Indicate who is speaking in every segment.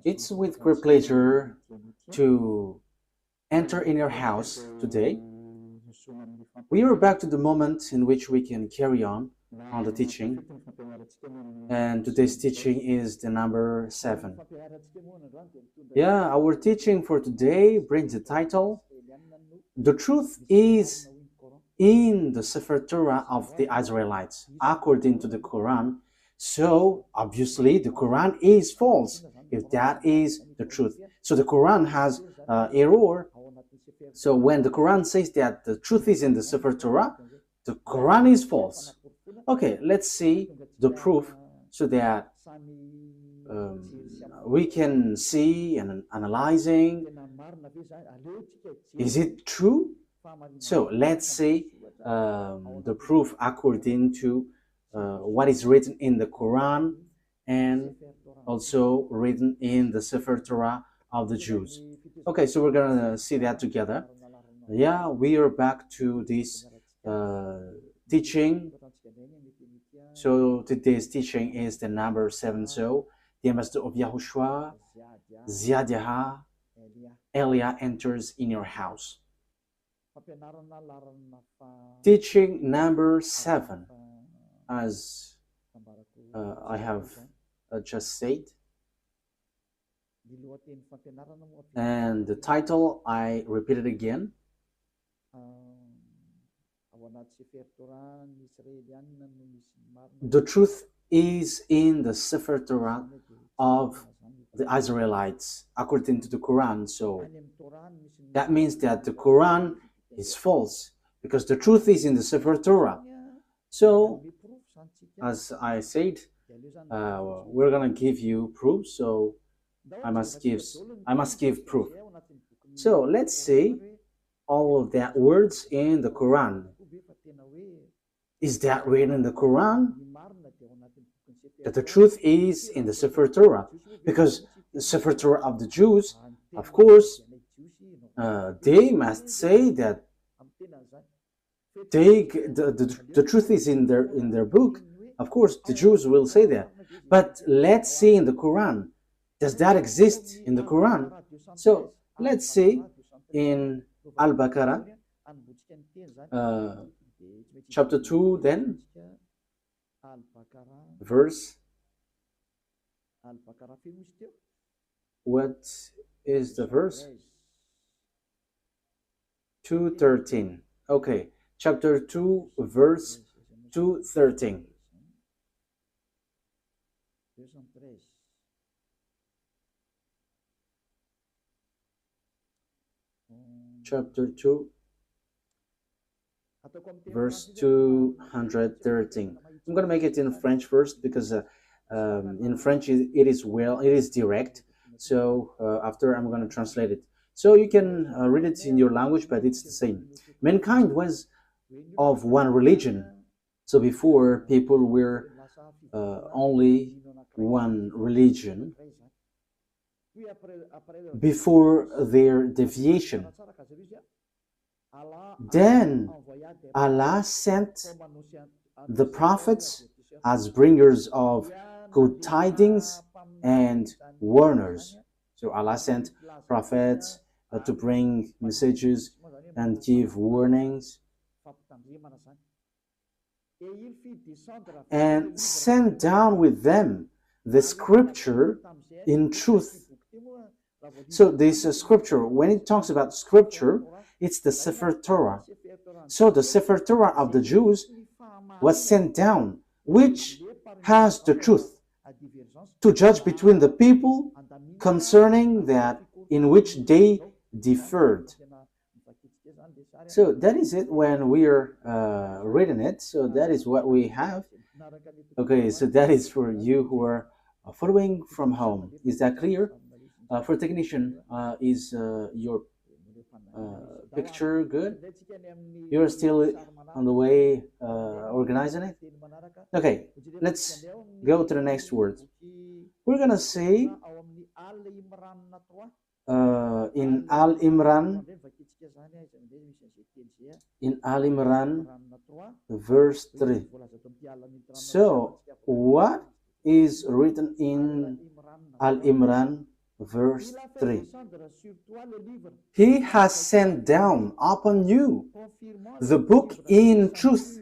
Speaker 1: It's with great pleasure to enter in your house today. We are back to the moment in which we can carry on the teaching, and today's teaching is the number 7. Yeah, our teaching for today brings the title, The Truth is in the Sefer Torah of the Israelites, according to the Quran. So, obviously, the Quran is false, if that is the truth. So, the Quran has error. So, when the Quran says that the truth is in the Sefer Torah, the Quran is false. Okay, let's see the proof so that we can see and analyzing, is it true? So let's see the proof according to what is written in the Quran and also written in the Sefer Torah of the Jews. Okay, so we're gonna see that together. Yeah, we are back to this teaching. So today's teaching is the number 7. So the ambassador of YAHOSHUAH, Ziadiah, Elia enters in your house. Teaching number 7, as I have just said, and the title I repeat it again. The truth is in the Sepher Torah of the Israelites, according to the Quran. So that means that the Quran is false, because the truth is in the Sepher Torah. So, as I said, we're gonna give you proof. So I must give proof. So let's see all of that words in the Quran. Is that written in the Quran? That the truth is in the Sefer Torah, because the Sefer Torah of the Jews, of course, they must say that the truth is in their book. Of course, the Jews will say that. But let's see in the Quran. Does that exist in the Quran? So let's see in Al-Baqarah, chapter 2, then verse. What is the verse? 2:13. Okay, chapter 2, verse 2:13. Chapter 2, verse 213. I'm going to make it in French first, because in French it is direct. So after I'm going to translate it. So you can read it in your language, but it's the same. Mankind was of one religion. So before, people were only one religion before their deviation. Then Allah sent the prophets as bringers of good tidings and warners. So Allah sent prophets to bring messages and give warnings, and sent down with them the scripture in truth. So this scripture, when it talks about scripture, it's the Sefer Torah. So the Sefer Torah of the Jews was sent down, which has the truth to judge between the people concerning that in which they differed. So that is it when we are reading it. So that is what we have. Okay, so that is for you who are following from home. Is that clear? For technician, is your picture good? You're still on the way organizing it? Okay, let's go to the next word. We're gonna say in Al-Imran, verse 3. So what is written in Al-Imran verse 3. He has sent down upon you the book in truth,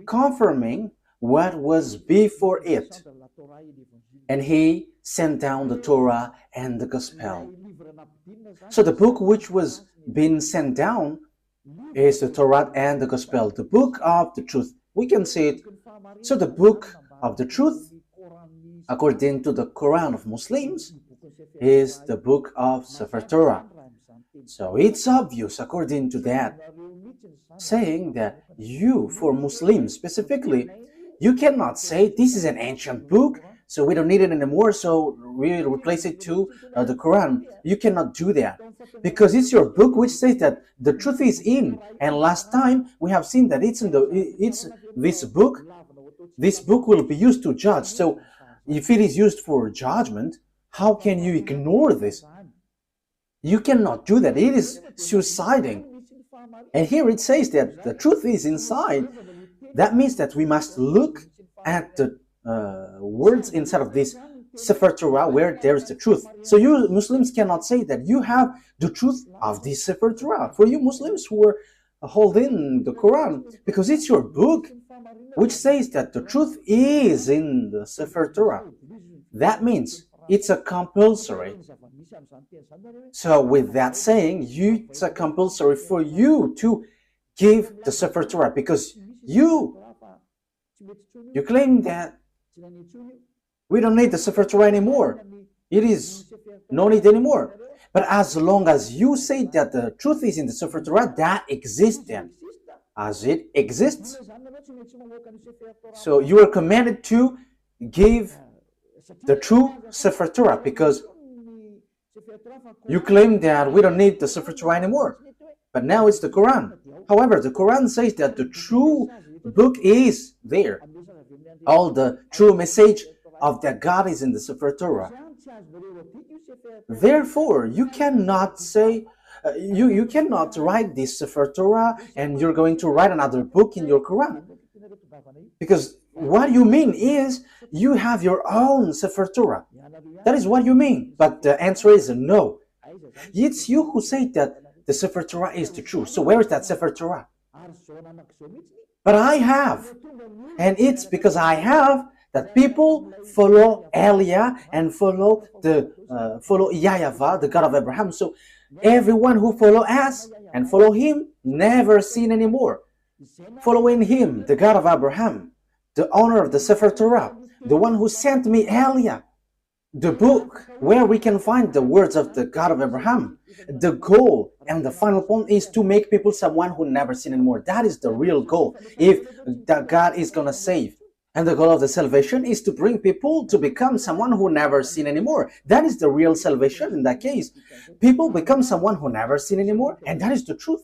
Speaker 1: confirming what was before it. And he sent down the Torah and the Gospel. So the book which was being sent down is the Torah and the Gospel, the book of the truth. We can see it. So the book of the truth, according to the Quran of Muslims, is the book of Sefer Torah. So it's obvious, according to that, saying that you, for Muslims specifically, you cannot say this is an ancient book, so we don't need it anymore, so we replace it to the Quran. You cannot do that, because it's your book which says that the truth is in. And last time we have seen that it's this book. This book will be used to judge. So if it is used for judgment, how can you ignore this? You cannot do that. It is suiciding. And here it says that the truth is inside. That means that we must look at the words inside of this Sefer Torah where there is the truth. So you Muslims cannot say that you have the truth of this Sefer Torah. For you Muslims who are holding the Quran, because it's your book which says that the truth is in the Sefer Torah. That means it's a compulsory. So with that saying, it's a compulsory for you to give the Sefer Torah, because you claim that we don't need the Sefer Torah anymore. It is no need anymore. But as long as you say that the truth is in the Sefer Torah, that exists then, as it exists. So you are commanded to give the true Sefer Torah, because you claim that we don't need the Sefer Torah anymore. But now it's the Quran. However, the Quran says that the true book is there. All the true message of that God is in the Sefer Torah. Therefore, you cannot say, you cannot write this Sefer Torah and you're going to write another book in your Quran. Because what you mean is you have your own Sefer Torah. That is what you mean. But the answer is no. It's you who say that the Sefer Torah is the truth. So where is that Sefer Torah? But I have. And it's because I have that people follow Elia and follow YAHVAH, the God of Abraham. So everyone who follow us and follow him never sin anymore. Following him, the God of Abraham, the owner of the Sefer Torah, the one who sent me Elia, the book where we can find the words of the God of Abraham. The goal and the final point is to make people someone who never sin anymore. That is the real goal, if that God is going to save. And the goal of the salvation is to bring people to become someone who never sin anymore. That is the real salvation in that case. People become someone who never sin anymore, and that is the truth.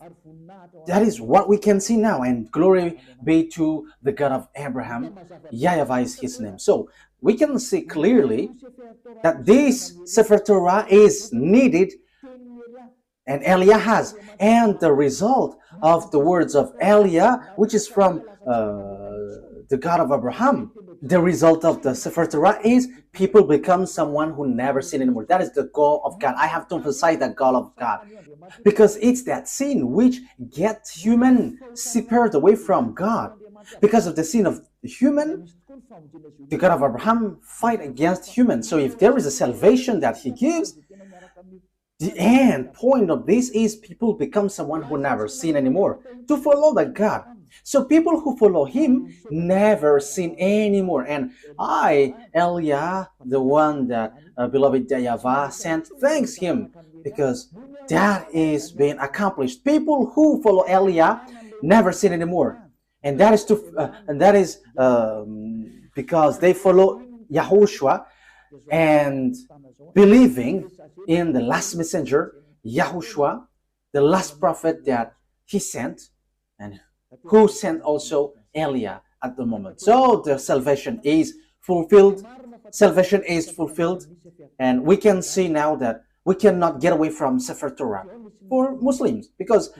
Speaker 1: That is what we can see now, and glory be to the God of Abraham. YAHVAH is his name. So we can see clearly that this Sefer Torah is needed, and Elia has. And the result of the words of Elia, which is from the God of Abraham, the result of the Sefer Torah is people become someone who never sin anymore. That is the goal of God. I have to emphasize that goal of God, because it's that sin which gets human separated away from God. Because of the sin of the human, the God of Abraham fight against human. So if there is a salvation that he gives, the end point of this is people become someone who never sin anymore, to follow that God. So people who follow him never sin anymore. And I, Elia, the one that beloved YAHVAH sent, thanks him, because that is being accomplished. People who follow Elia never sin anymore. And that is because they follow YAHOSHUAH and believing in the last messenger, YAHOSHUAH, the last prophet that he sent, and who sent also Elia at the moment. So the salvation is fulfilled. Salvation is fulfilled. And we can see now that we cannot get away from Sefer Torah for Muslims, because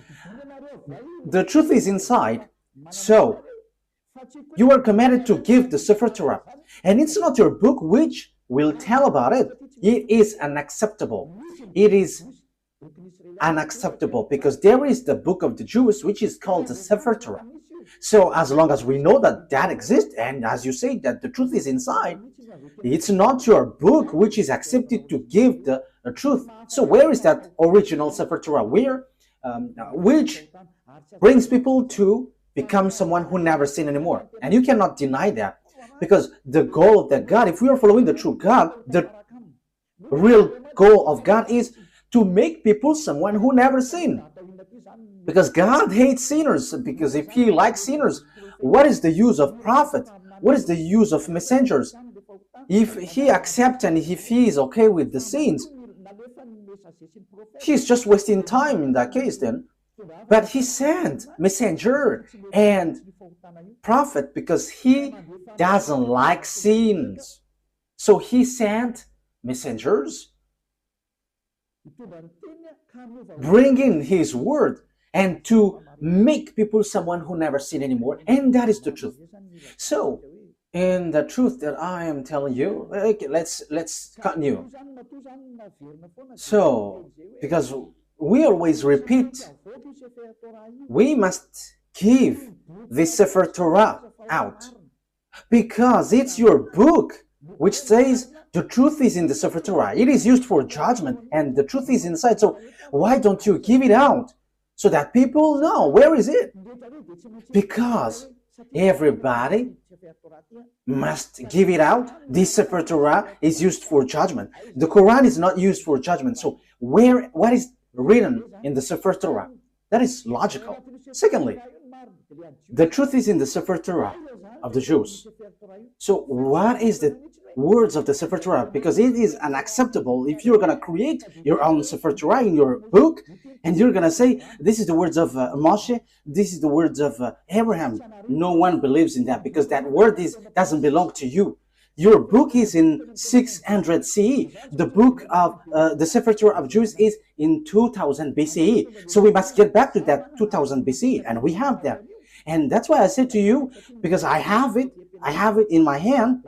Speaker 1: the truth is inside. So You are commanded to give the Sefer Torah. And it's not your book which will tell about it. It is unacceptable. It is unacceptable because there is the book of the Jews which is called the Sefer Torah. So as long as we know that that exists, and as you say that the truth is inside, it's not your book which is accepted to give the truth. So where is that original Sefer Torah? Which brings people to become someone who never sin anymore. And you cannot deny that, because the goal of that God, if we are following the true God, the real goal of God is to make people someone who never sin. Because God hates sinners, because if he likes sinners, what is the use of prophet? What is the use of messengers? If he accepts and if he is okay with the sins, he's just wasting time in that case then. But he sent messenger and prophet because he doesn't like sins. So he sent messengers bringing his word and to make people someone who never sin anymore. And that is the truth. So in the truth that I am telling you, okay, let's continue. So because we always repeat, we must give the Sefer Torah out because it's your book which says the truth is in the Sefer Torah. It is used for judgment and the truth is inside. So why don't you give it out so that people know where is it? Because everybody must give it out. This Sefer Torah is used for judgment. The Quran is not used for judgment. So what is written in the Sefer Torah? That is logical. Secondly, the truth is in the Sefer Torah of the Jews. So what is the words of the Sefer Torah? Because it is unacceptable if you're going to create your own Sefer Torah in your book and you're going to say, this is the words of Moshe, this is the words of Abraham. No one believes in that because that word doesn't belong to you. Your book is in 600 CE. The book of the Sefer Torah of Jews is in 2000 BCE. So we must get back to that 2000 BCE, and we have that. And that's why I said to you, because I have it in my hand,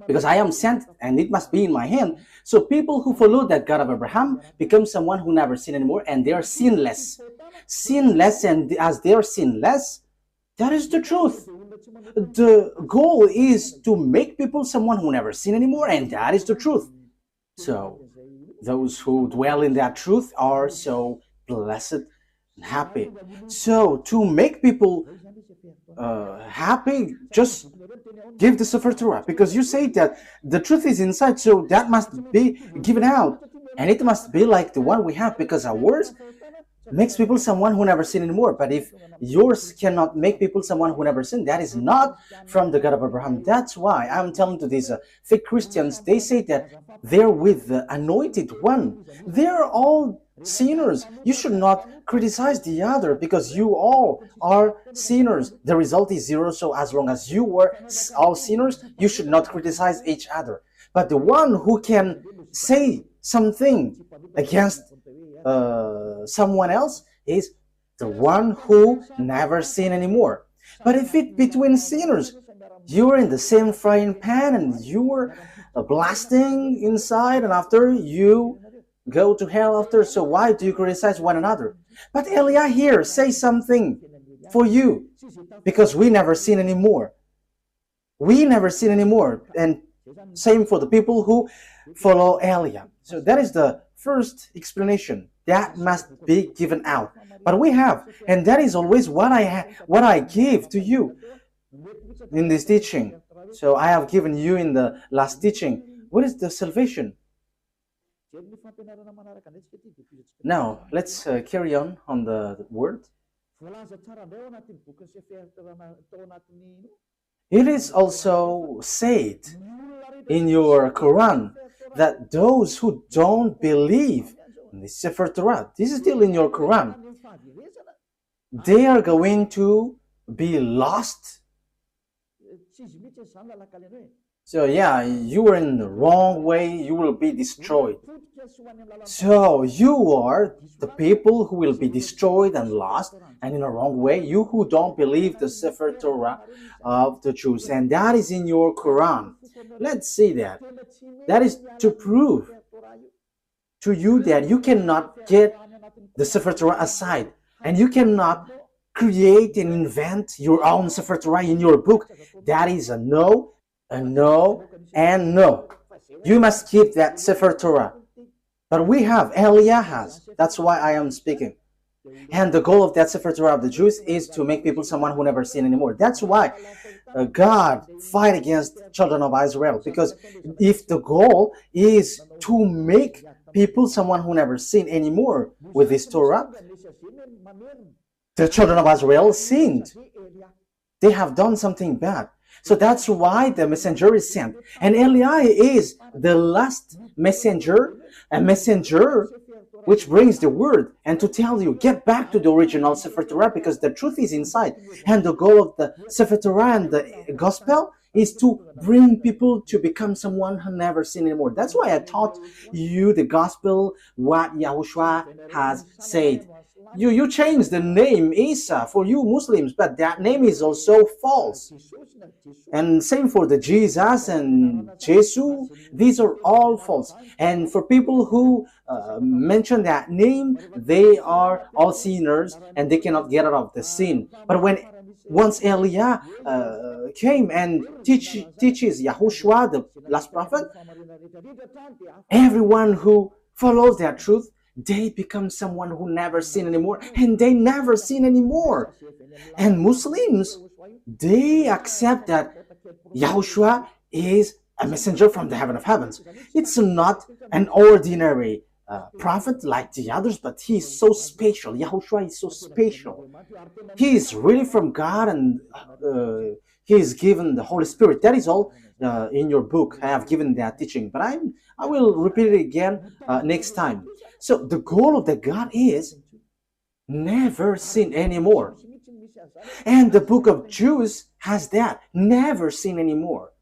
Speaker 1: because I am sent, and it must be in my hand. So people who follow that God of Abraham become someone who never sin anymore, and they are sinless. Sinless, and as they are sinless, that is the truth. The goal is to make people someone who never sin anymore, and that is the truth. So those who dwell in that truth are so blessed and happy. So to make people happy, just give the Sefer Torah, because you say that the truth is inside, so that must be given out, and it must be like the one we have, because ours makes people someone who never sin anymore. But if yours cannot make people someone who never sin, that is not from the God of Abraham. That's why I'm telling to these fake Christians, they say that they're with the anointed one. They're all sinners. You should not criticize the other because you all are sinners. The result is zero. So as long as you were all sinners, you should not criticize each other. But the one who can say something against someone else is the one who never sin anymore. But if it between sinners, you're in the same frying pan and you're blasting inside, and after you go to hell after, so why do you criticize one another? But Elia here say something for you, because we never sin anymore. We never sin anymore, and same for the people who follow Elia. So that is the first explanation. That must be given out. But we have, and that is always what I give to you in this teaching. So I have given you in the last teaching. What is the salvation? Now, let's carry on the word. It is also said in your Quran that those who don't believe in the Sefer Torah, this is still in your Quran, they are going to be lost. So yeah, you are in the wrong way, you will be destroyed. So you are the people who will be destroyed and lost, and in a wrong way, you who don't believe the Sefer Torah of the Jews, and that is in your Quran. Let's see that. That is to prove to you that you cannot get the Sefer Torah aside, and you cannot create and invent your own Sefer Torah in your book. That is a no, and no. You must keep that Sefer Torah. But we have, Eliah has. That's why I am speaking. And the goal of that Sefer Torah of the Jews is to make people someone who never sin anymore. That's why God fight against children of Israel. Because if the goal is to make people someone who never sin anymore with this Torah, the children of Israel sinned. They have done something bad. So that's why the messenger is sent. And Eliah is the last messenger, a messenger which brings the word and to tell you, get back to the original Sefer Torah because the truth is inside. And the goal of the Sefer Torah and the gospel is to bring people to become someone who never sinned anymore. That's why I taught you the gospel, what YAHOSHUAH has said. You change the name Isa for you Muslims, but that name is also false. And same for the Jesus and Jesus, these are all false. And for people who mention that name, they are all sinners and they cannot get out of the sin. But once Eliah came and teaches YAHOSHUAH, the last prophet, everyone who follows that truth, they become someone who never sin anymore, and they never sin anymore. And Muslims, they accept that YAHOSHUAH is a messenger from the heaven of heavens. It's not an ordinary prophet like the others, but he is so special. YAHOSHUAH is so special. He is really from God, and he is given the Holy Spirit. That is all in your book. I have given that teaching, but I will repeat it again next time. So the goal of the God is never sin anymore. And the book of Jews has that, never sin anymore.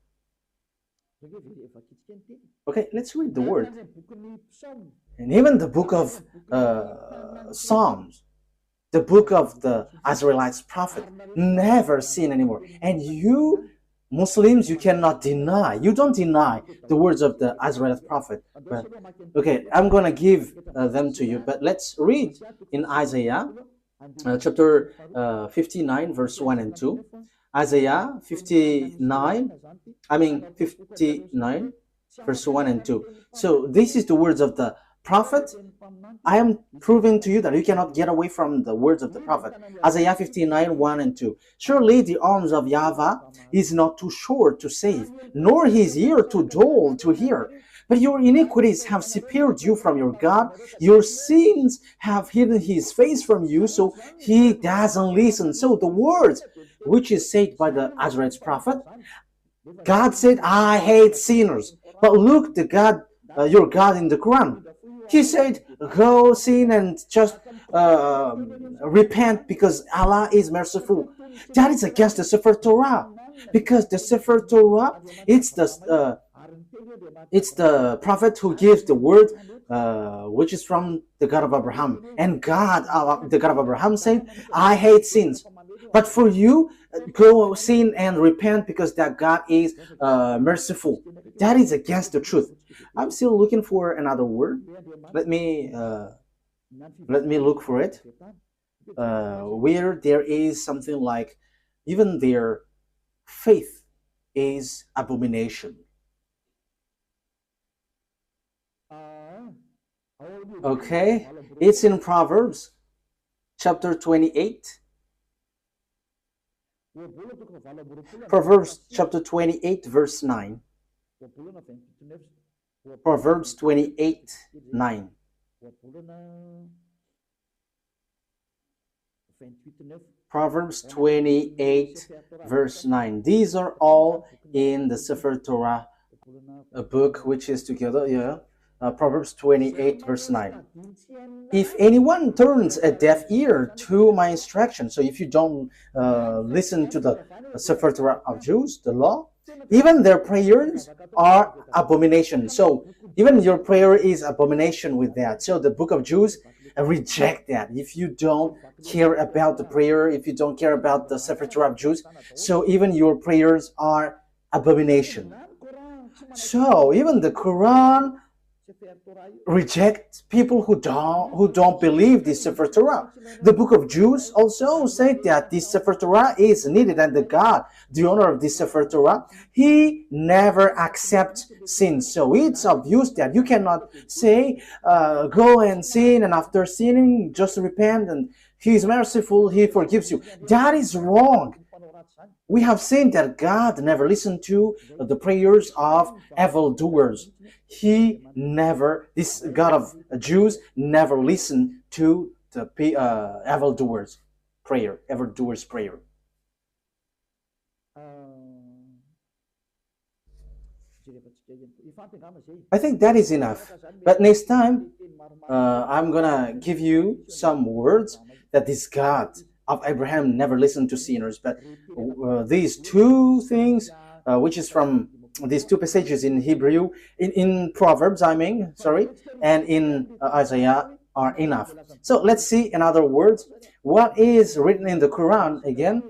Speaker 1: Okay, let's read the word. And even the book of Psalms, the book of the Israelites prophet, never sin anymore. And you Muslims, you cannot deny. You don't deny the words of the Israelite prophet. But, okay, I'm going to give them to you. But let's read in Isaiah chapter 59, verse 1 and 2. Isaiah 59, verse 1 and 2. So this is the words of the prophet. I am proving to you that you cannot get away from the words of the prophet. Isaiah 59, 1 and 2. Surely the arms of YAHVAH is not too short to save, nor his ear too dull to hear. But your iniquities have separated you from your God. Your sins have hidden his face from you, so he doesn't listen. So the words which is said by the Israelite prophet, God said, I hate sinners. But look, the God, your God in the Quran, he said, go sin and just repent because Allah is merciful. That is against the Sefer Torah. Because the Sefer Torah, it's the prophet who gives the word, which is from the God of Abraham. And God, the God of Abraham said, I hate sins. But for you, go sin and repent because that God is merciful. That is against the truth. I'm still looking for another word. Let me look for it. Where there is something like, even their faith is abomination. Okay, it's in Proverbs chapter 28. Proverbs chapter 28, verse 9. Proverbs 28, 9. Proverbs 28, verse 9. These are all in the Sefer Torah, a book which is together, Proverbs 28, verse 9. If anyone turns a deaf ear to my instruction, so if you don't listen to the Sefer Torah of Jews, the law, Even their prayers are abomination. So even your prayer is abomination with that. So the book of Jews reject that. If you don't care about the prayer, if you don't care about the Sefer Torah of Jews, so even your prayers are abomination. So even the Quran reject people who don't believe this Sefer Torah. The book of Jews also said that this Sefer Torah is needed, and the God, the owner of this Sefer Torah, he never accepts sin. So it's obvious that you cannot say go and sin, and after sinning just repent and he is merciful, he forgives you. That is wrong. We have seen that God never listened to the prayers of evildoers. He never, this God of Jews, never listened to the evildoers' prayer. I think that is enough. But next time, I'm gonna give you some words that this God of Abraham never listened to sinners. But these two things, which is from these two passages in Hebrew, in Proverbs, and in Isaiah are enough. So let's see in other words what is written in the Quran again,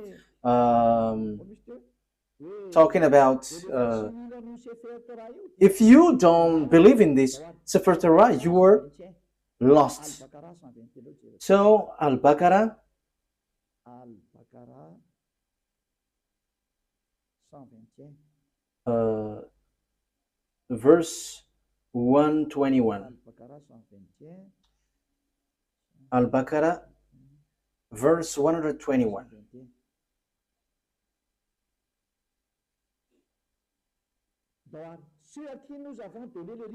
Speaker 1: talking about if you don't believe in this Sepher Torah, you are lost. So Al-Baqarah verse 121. Al-Baqarah verse 121.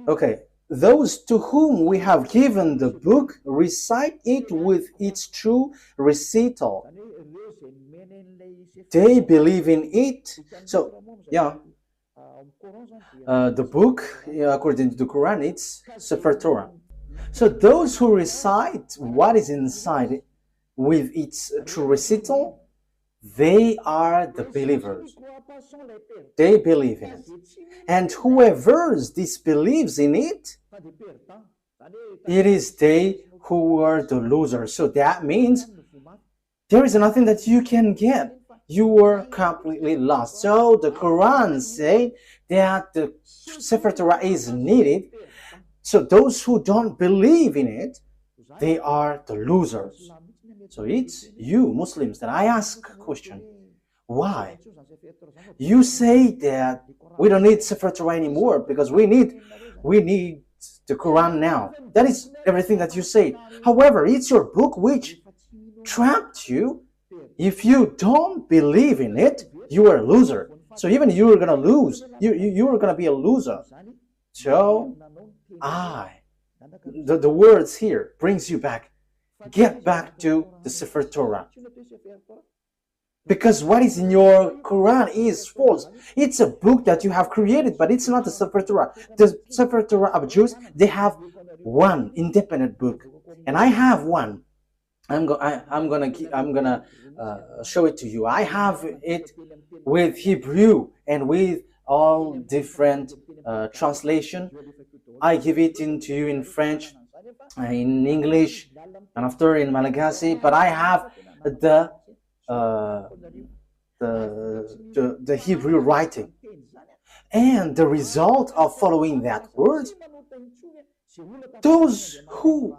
Speaker 1: Okay, those to whom we have given the book recite it with its true recital. They believe in it. So, yeah, the book, according to the Quran, it's Sepher Torah. So those who recite what is inside with its true recital, they are the believers. They believe in it. And whoever disbelieves in it, it is they who are the losers. So that means there is nothing that you can get. You are completely lost. So the Quran says that the Sefer Torah is needed. So those who don't believe in it, they are the losers. So it's you Muslims that I ask a question. Why? You say that we don't need Sefer Torah anymore because we need the Quran now. That is everything that you say. However, it's your book which trapped you. If you don't believe in it, you are a loser. So even you are gonna lose. You are gonna be a loser. So the words here brings you back. Get back to the Sefer Torah. Because what is in your Quran is false. It's a book that you have created, but it's not the Sefer Torah. The Sefer Torah of Jews, they have one independent book, and I have one. I'm gonna show it to you. I have it with Hebrew and with all different translation. I give it into you in French, in English, and after in Malagasy. But I have the Hebrew writing, and the result of following that word, those who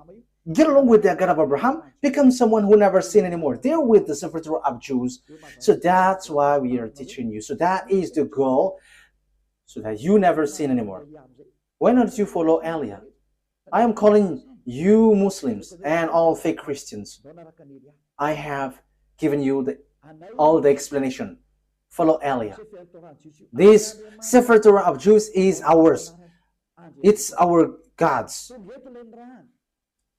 Speaker 1: get along with the God of Abraham become someone who never sin anymore. They're with the Sefer Torah of Jews. So that's why we are teaching you. So that is the goal, so that you never sin anymore. Why don't you follow Elia? I am calling you Muslims and all fake Christians. I have given you all the explanation. Follow Elia. This Sefer Torah of Jews is ours. It's our God's.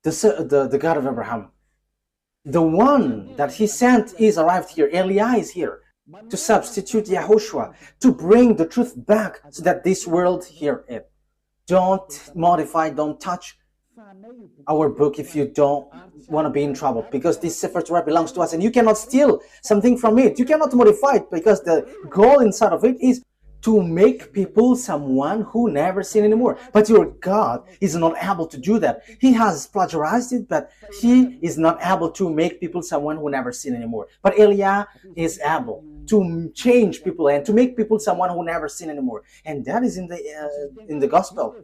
Speaker 1: The God of Abraham. The one that he sent is arrived here. Elia is here to substitute YAHOSHUAH, to bring the truth back so that this world hear it. Don't modify, don't touch our book if you don't want to be in trouble, because this Sefer Torah belongs to us and you cannot steal something from it. You cannot modify it, because the goal inside of it is to make people someone who never sin anymore. But your God is not able to do that. He has plagiarized it, but he is not able to make people someone who never sin anymore. But Eliah is able to change people and to make people someone who never sin anymore. And that is in the gospel.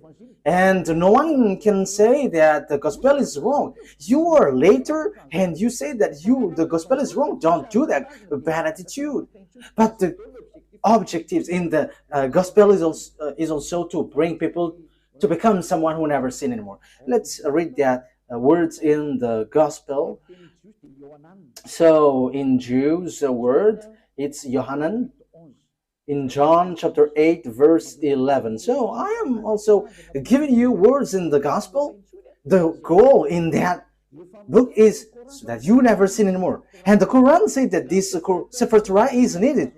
Speaker 1: And no one can say that the gospel is wrong. You are later and you say that the gospel is wrong. Don't do that. Bad attitude. But the objectives in the gospel is also to bring people to become someone who never sin anymore. Let's read that words in the gospel. So in Jews, the word, it's Yohanan. In John chapter 8 verse 11. So I am also giving you words in the gospel. The goal in that book is so that you never sin anymore. And the Quran said that this Sefer Torah is needed.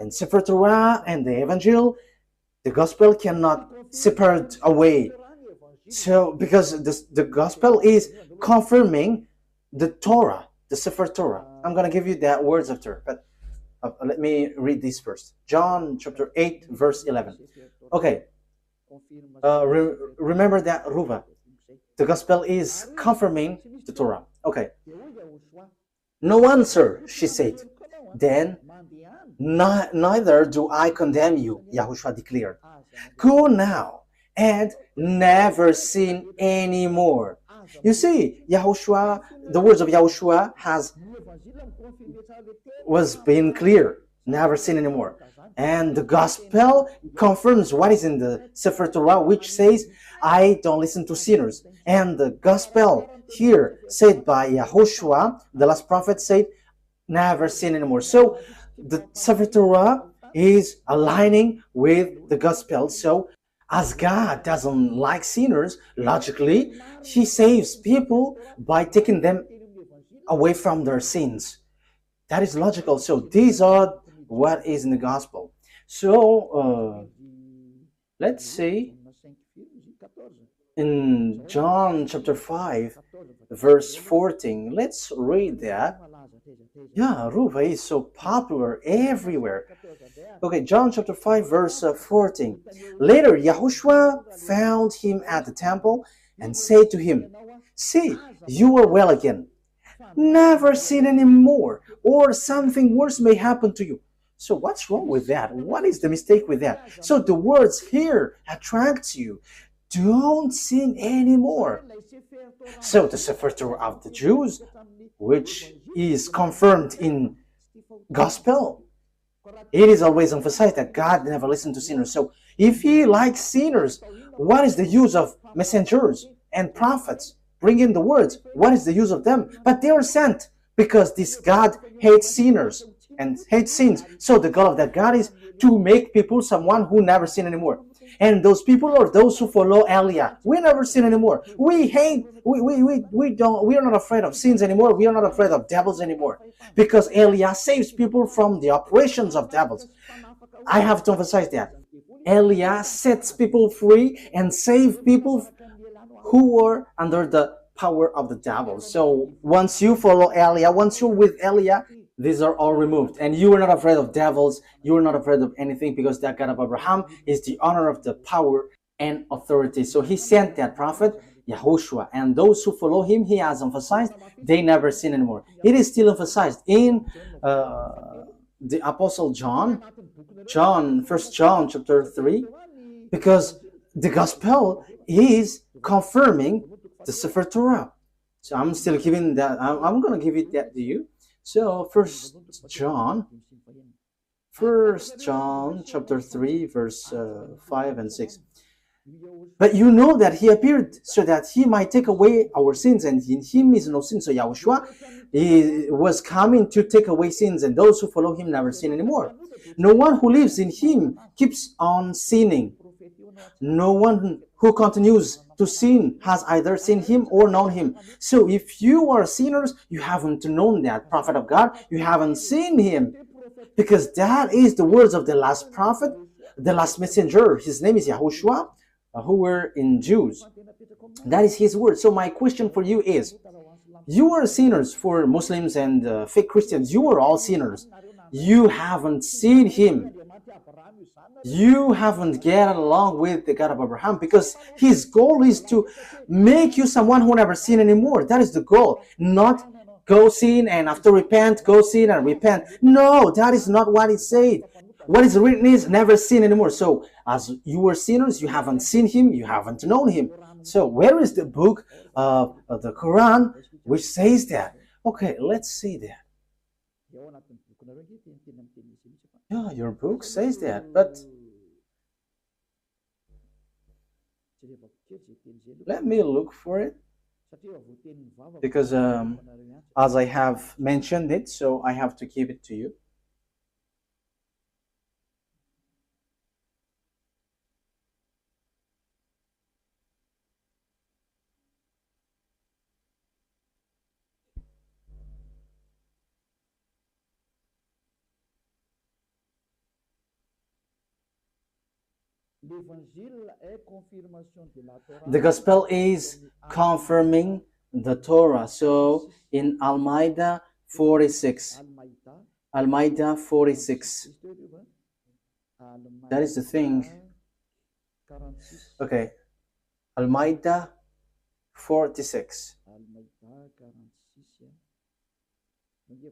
Speaker 1: And Sefer Torah and the Evangel, the gospel cannot separate away. So because the gospel is confirming the Torah, the Sefer Torah. I'm going to give you that words after, but let me read this first. John chapter 8 verse 11. Okay. Remember that, Ruva. The gospel is confirming the Torah. Okay. No answer, she said. Then, neither do I condemn you, YAHOSHUAH declared. Go now and never sin anymore. You see, YAHOSHUAH, the words of YAHOSHUAH was being clear. Never sin anymore. And the gospel confirms what is in the Sefer Torah, which says, I don't listen to sinners. And the gospel here said by YAHOSHUAH, the last prophet, said, never sin anymore. So the Sefer Torah is aligning with the gospel. So as God doesn't like sinners, logically, he saves people by taking them away from their sins. That is logical. So these are what is in the gospel. So let's see. In John chapter 5, verse 14, let's read that. Yeah, Ruva is so popular everywhere. Okay, John chapter 5, verse 14. Later, YAHOSHUAH found him at the temple and said to him, see, you are well again. Never sin anymore, or something worse may happen to you. So what's wrong with that? What is the mistake with that? So the words here attracts you. Don't sin anymore. So the Sefer Torah of the Jews, which is confirmed in gospel, it is always emphasized that God never listened to sinners. So if he likes sinners, what is the use of messengers and prophets bringing the words? What is the use of them? But they are sent because this God hates sinners and hates sins. So the goal of that God is to make people someone who never sin anymore. And those people are those who follow Eliah. We never sin anymore. We are not afraid of sins anymore. We are not afraid of devils anymore. Because Eliah saves people from the operations of devils. I have to emphasize that. Eliah sets people free and saves people who are under the power of the devil. So once you follow Eliah, once you're with Eliah, these are all removed. And you are not afraid of devils. You are not afraid of anything because that God of Abraham is the honor of the power and authority. So he sent that prophet, YAHOSHUAH. And those who follow him, he has emphasized, they never sin anymore. It is still emphasized in the Apostle John, 1 John chapter 3, because the gospel is confirming the Sefer Torah. So I'm still giving that, I'm going to give it that to you. So 1 John chapter 3, verse 5 and 6. But you know that he appeared so that he might take away our sins, and in him is no sin. So YAHOSHUAH was coming to take away sins, and those who follow him never sin anymore. No one who lives in him keeps on sinning. No one who continues to sin has either seen him or known him. So if you are sinners, you haven't known that prophet of God, you haven't seen him. Because that is the words of the last prophet, the last messenger. His name is YAHOSHUAH, who were in Jews. That is his word. So my question for you is, you are sinners. For Muslims and fake Christians, you are all sinners. You haven't seen him. you haven't get along with the God of Abraham, because his goal is to make you someone who never sin anymore. That is the goal. Not go sin and after repent, go sin and repent. No, that is not what it said. What is written is never sin anymore. So as you were sinners, you haven't seen him, you haven't known him. So where is the book of the Quran which says that? Okay, let's see that. Yeah, your book says that, but let me look for it, because as I have mentioned it, so I have to give it to you. The gospel is confirming the Torah. So in Al-Ma'idah 46, Al-Ma'idah 46, that is the thing. Okay, Al-Ma'idah 46.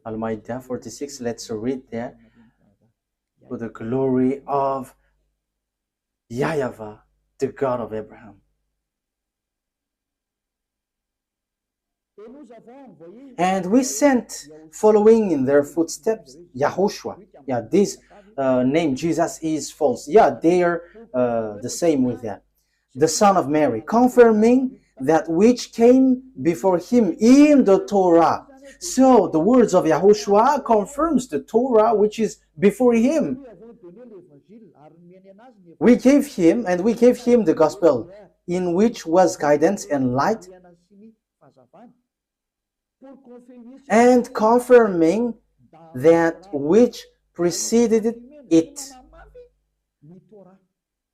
Speaker 1: Al-Ma'idah 46, let's read that. For the glory of YAHVAH, the God of Abraham. And we sent, following in their footsteps, YAHOSHUAH. Yeah, this name Jesus is false. Yeah, they are the same with that. The son of Mary, confirming that which came before him in the Torah. So the words of YAHOSHUAH confirms the Torah which is before him. We gave him the gospel, in which was guidance and light, and confirming that which preceded it.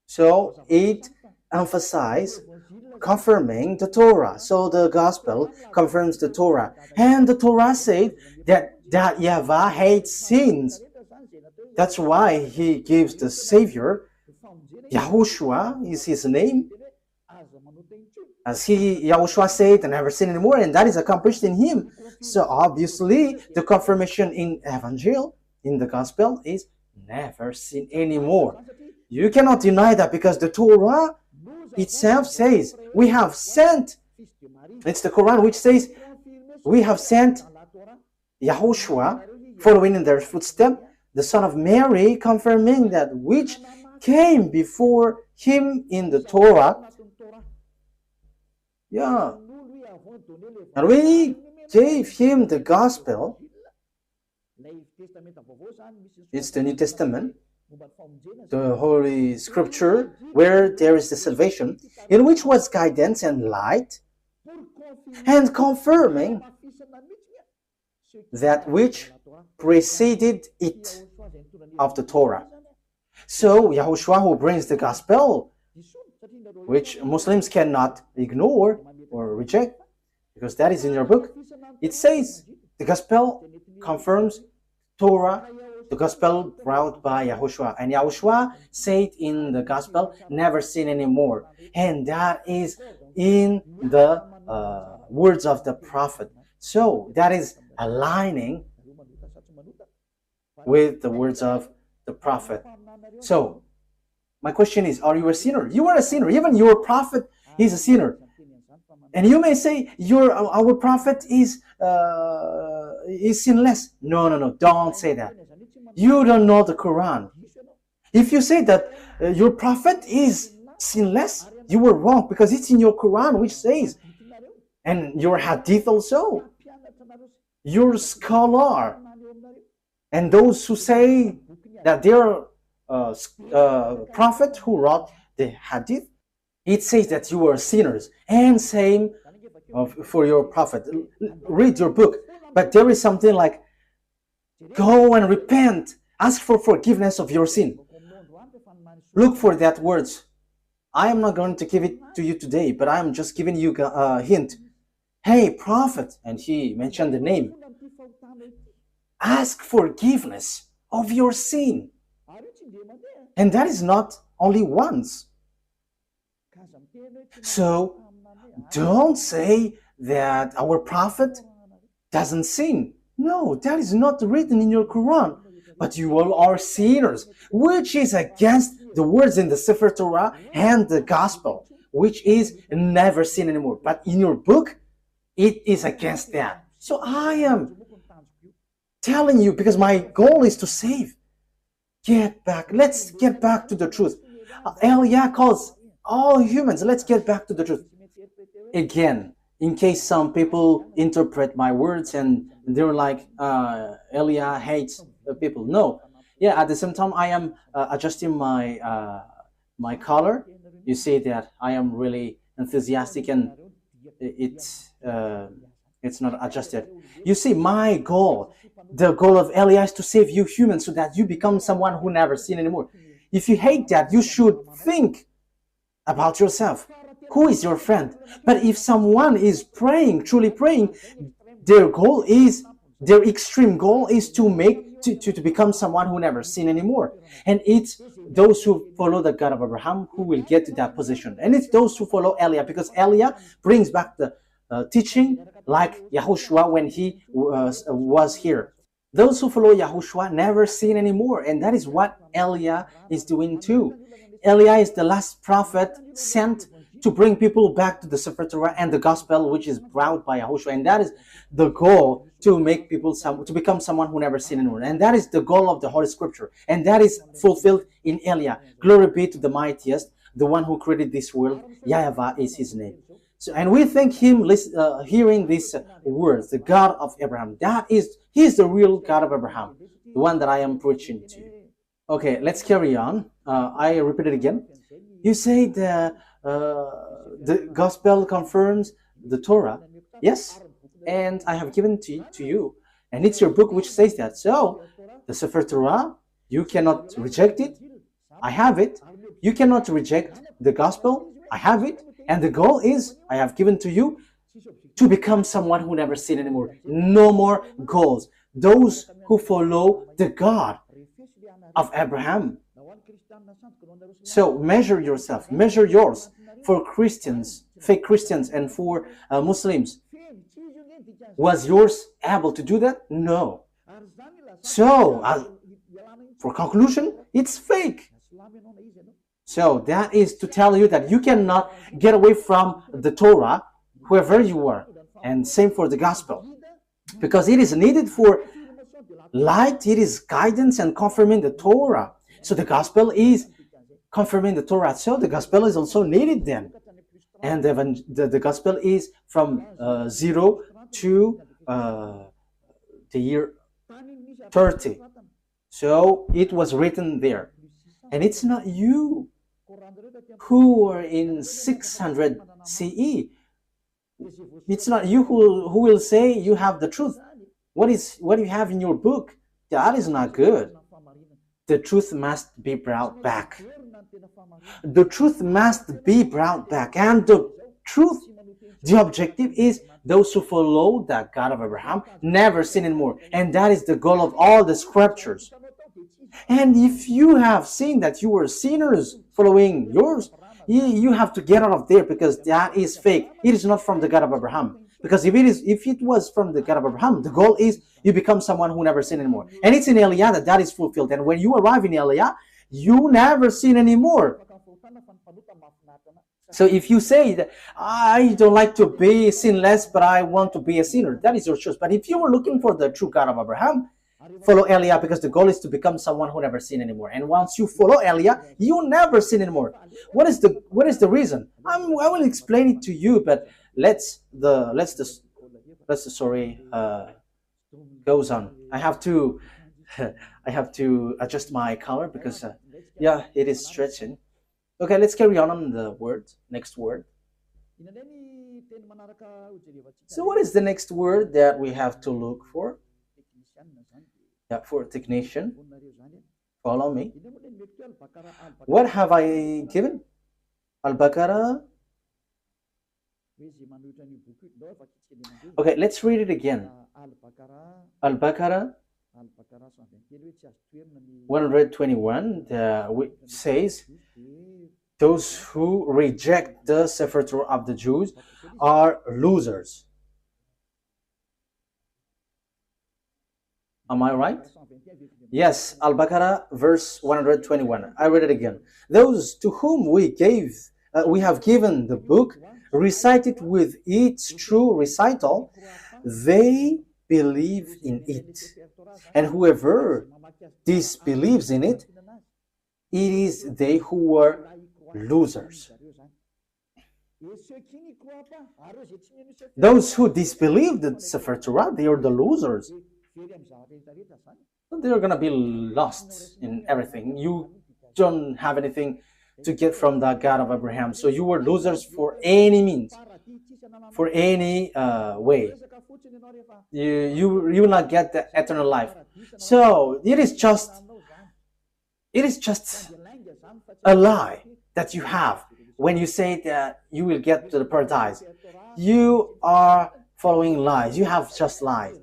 Speaker 1: So it emphasizes confirming the Torah. So the gospel confirms the Torah. And the Torah said that YAHVAH hates sins. That's why he gives the Savior. YAHOSHUAH is his name. As YAHOSHUAH said, never sin anymore, and that is accomplished in him. So obviously, the confirmation in Evangel, in the Gospel, is never sin anymore. You cannot deny that, because the Torah itself says, we have sent, it's the Quran which says, we have sent YAHOSHUAH, following in their footsteps, the son of Mary, confirming that which came before him in the Torah. Yeah. And we gave him the gospel. It's the New Testament, the Holy Scripture, where there is the salvation, in which was guidance and light, and confirming that which preceded it of the Torah. So YAHOSHUAH, who brings the gospel, which Muslims cannot ignore or reject, because that is in your book, it says the gospel confirms Torah, the gospel brought by YAHOSHUAH. And YAHOSHUAH said in the gospel, never sin anymore. And that is in the words of the prophet. So that is aligning with the words of the prophet. So my question is, are you a sinner? You are a sinner. Even your prophet is a sinner. And you may say, our prophet is sinless. No, don't say that. You don't know the Quran. If you say that your prophet is sinless, you were wrong, because it's in your Quran which says, and your hadith also, your scholar, and those who say that they're prophet who wrote the hadith, it says that you are sinners. And same for your prophet. Read your book. But there is something like, go and repent. Ask for forgiveness of your sin. Look for that words. I am not going to give it to you today, but I am just giving you a hint. Hey, prophet, and he mentioned the name. Ask forgiveness of your sin. And that is not only once. So don't say that our prophet doesn't sin. No, that is not written in your Quran. But you all are sinners, which is against the words in the Sefer Torah and the Gospel, which is never sin anymore. But in your book, it is against that. So I am telling you, because my goal is to save. Get back. Let's get back to the truth. Eliah calls all humans, let's get back to the truth. Again, in case some people interpret my words and they're like, Eliah hates people. No. Yeah, at the same time, I am adjusting my my color. You see that I am really enthusiastic and it's not adjusted. You see, my goal, the goal of Eliah is to save you humans so that you become someone who never sin anymore. If you hate that, you should think about yourself. Who is your friend? But if someone is praying, truly praying, their goal is, their extreme goal is to make, to become someone who never sin anymore. And it's those who follow the God of Abraham who will get to that position. And it's those who follow Eliah, because Eliah brings back the teaching like YAHOSHUAH when he was here. Those who follow YAHOSHUAH never sin anymore. And that is what Eliah is doing too. Eliah is the last prophet sent to bring people back to the Sepher Torah and the gospel, which is brought by YAHOSHUAH. And that is the goal, to make people to become someone who never sinned anymore. And that is the goal of the Holy Scripture. And that is fulfilled in Eliah. Glory be to the mightiest, the one who created this world. YAHVAH is his name. So, and we thank him hearing these words, the God of Abraham. That is, he is the real God of Abraham, the one that I am preaching to you. Okay, let's carry on. I repeat it again. You say the gospel confirms the Torah. Yes, and I have given to you, and it's your book which says that. So the Sepher Torah, you cannot reject it. I have it. You cannot reject the gospel. I have it. And the goal is, I have given to you, to become someone who never sin anymore. No more goals. Those who follow the God of Abraham. So measure yourself, measure yours. For Christians, fake Christians, and for Muslims, was yours able to do that? No. So, for conclusion, it's fake. So that is to tell you that you cannot get away from the Torah, whoever you are. And same for the gospel. Because it is needed for light, it is guidance and confirming the Torah. So the gospel is confirming the Torah. So the gospel is also needed then. And the gospel is from 0 to the year 30. So it was written there. And it's not you who are in 600 CE. It's not you who will say you have the truth. What you have in your book, that is not good. The truth must be brought back. The truth must be brought back. And the truth, the objective is those who follow the God of Abraham never sin anymore. And that is the goal of all the scriptures. And if you have seen that you were sinners following yours, you have to get out of there, because that is fake. It is not from the God of Abraham. Because if it was from the God of Abraham, the goal is you become someone who never sin anymore. And it's in Eliah that is fulfilled. And when you arrive in Eliah, you never sin anymore. So if you say that I don't like to be sinless, but I want to be a sinner, that is your choice. But if you were looking for the true God of Abraham, follow Eliah, because the goal is to become someone who never sin anymore. And once you follow Eliah, you never sin anymore. What is the reason? I will explain it to you, but let's the story goes on. I have to adjust my color because yeah, it is stretching. Okay, let's carry on the word. Next word. So what is the next word that we have to look for? Yeah, for technician. Follow me. What have I given? Al-Baqarah. Okay, let's read it again. Al-Baqarah. 121 says, those who reject the Sefer Torah of the Jews are losers. Am I right? Yes, Al-Baqarah verse 121. I read it again. Those to whom we have given the book, recited with its true recital, they believe in it. And whoever disbelieves in it, it is they who were losers. Those who disbelieve the Sefer Torah, they are the losers. They're going to be lost in everything. You don't have anything to get from the God of Abraham. So you were losers for any means, for any way. You will not get the eternal life. So it is just a lie that you have when you say that you will get to the paradise. You are following lies. You have just lies.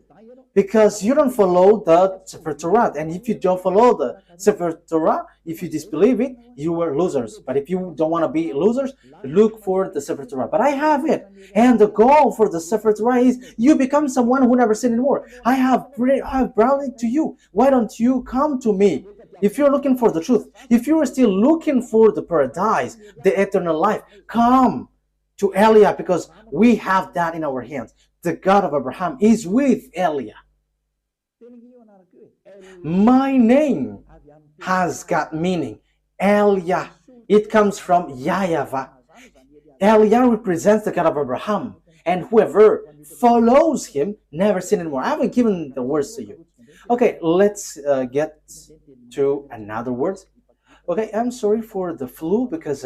Speaker 1: Because you don't follow the Sefer Torah. And if you don't follow the Sefer Torah, if you disbelieve it, you are losers. But if you don't want to be losers, look for the Sefer Torah. But I have it. And the goal for the Sefer Torah is you become someone who never sinned anymore. I have brought it to you. Why don't you come to me? If you're looking for the truth, if you're still looking for the paradise, the eternal life, come to Eliah, because we have that in our hands. The God of Abraham is with Eliah. My name has got meaning. Eliah. It comes from YAHVAH. Eliah represents the God of Abraham. And whoever follows him never sin anymore. I haven't given the words to you. Okay, let's get to another word. Okay, I'm sorry for the flu because,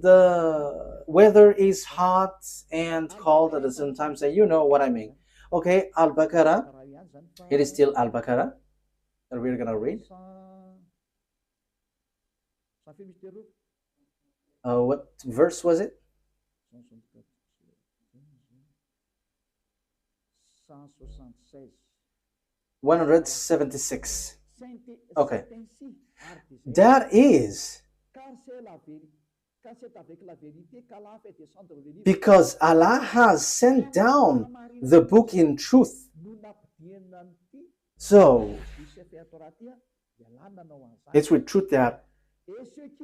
Speaker 1: the weather is hot and cold at the same time, so you know what I mean. Okay, Al-Baqarah. It is still Al-Baqarah that we're going to read. What verse was it? 176. Okay. That is because Allah has sent down the book in truth. So, it's with truth that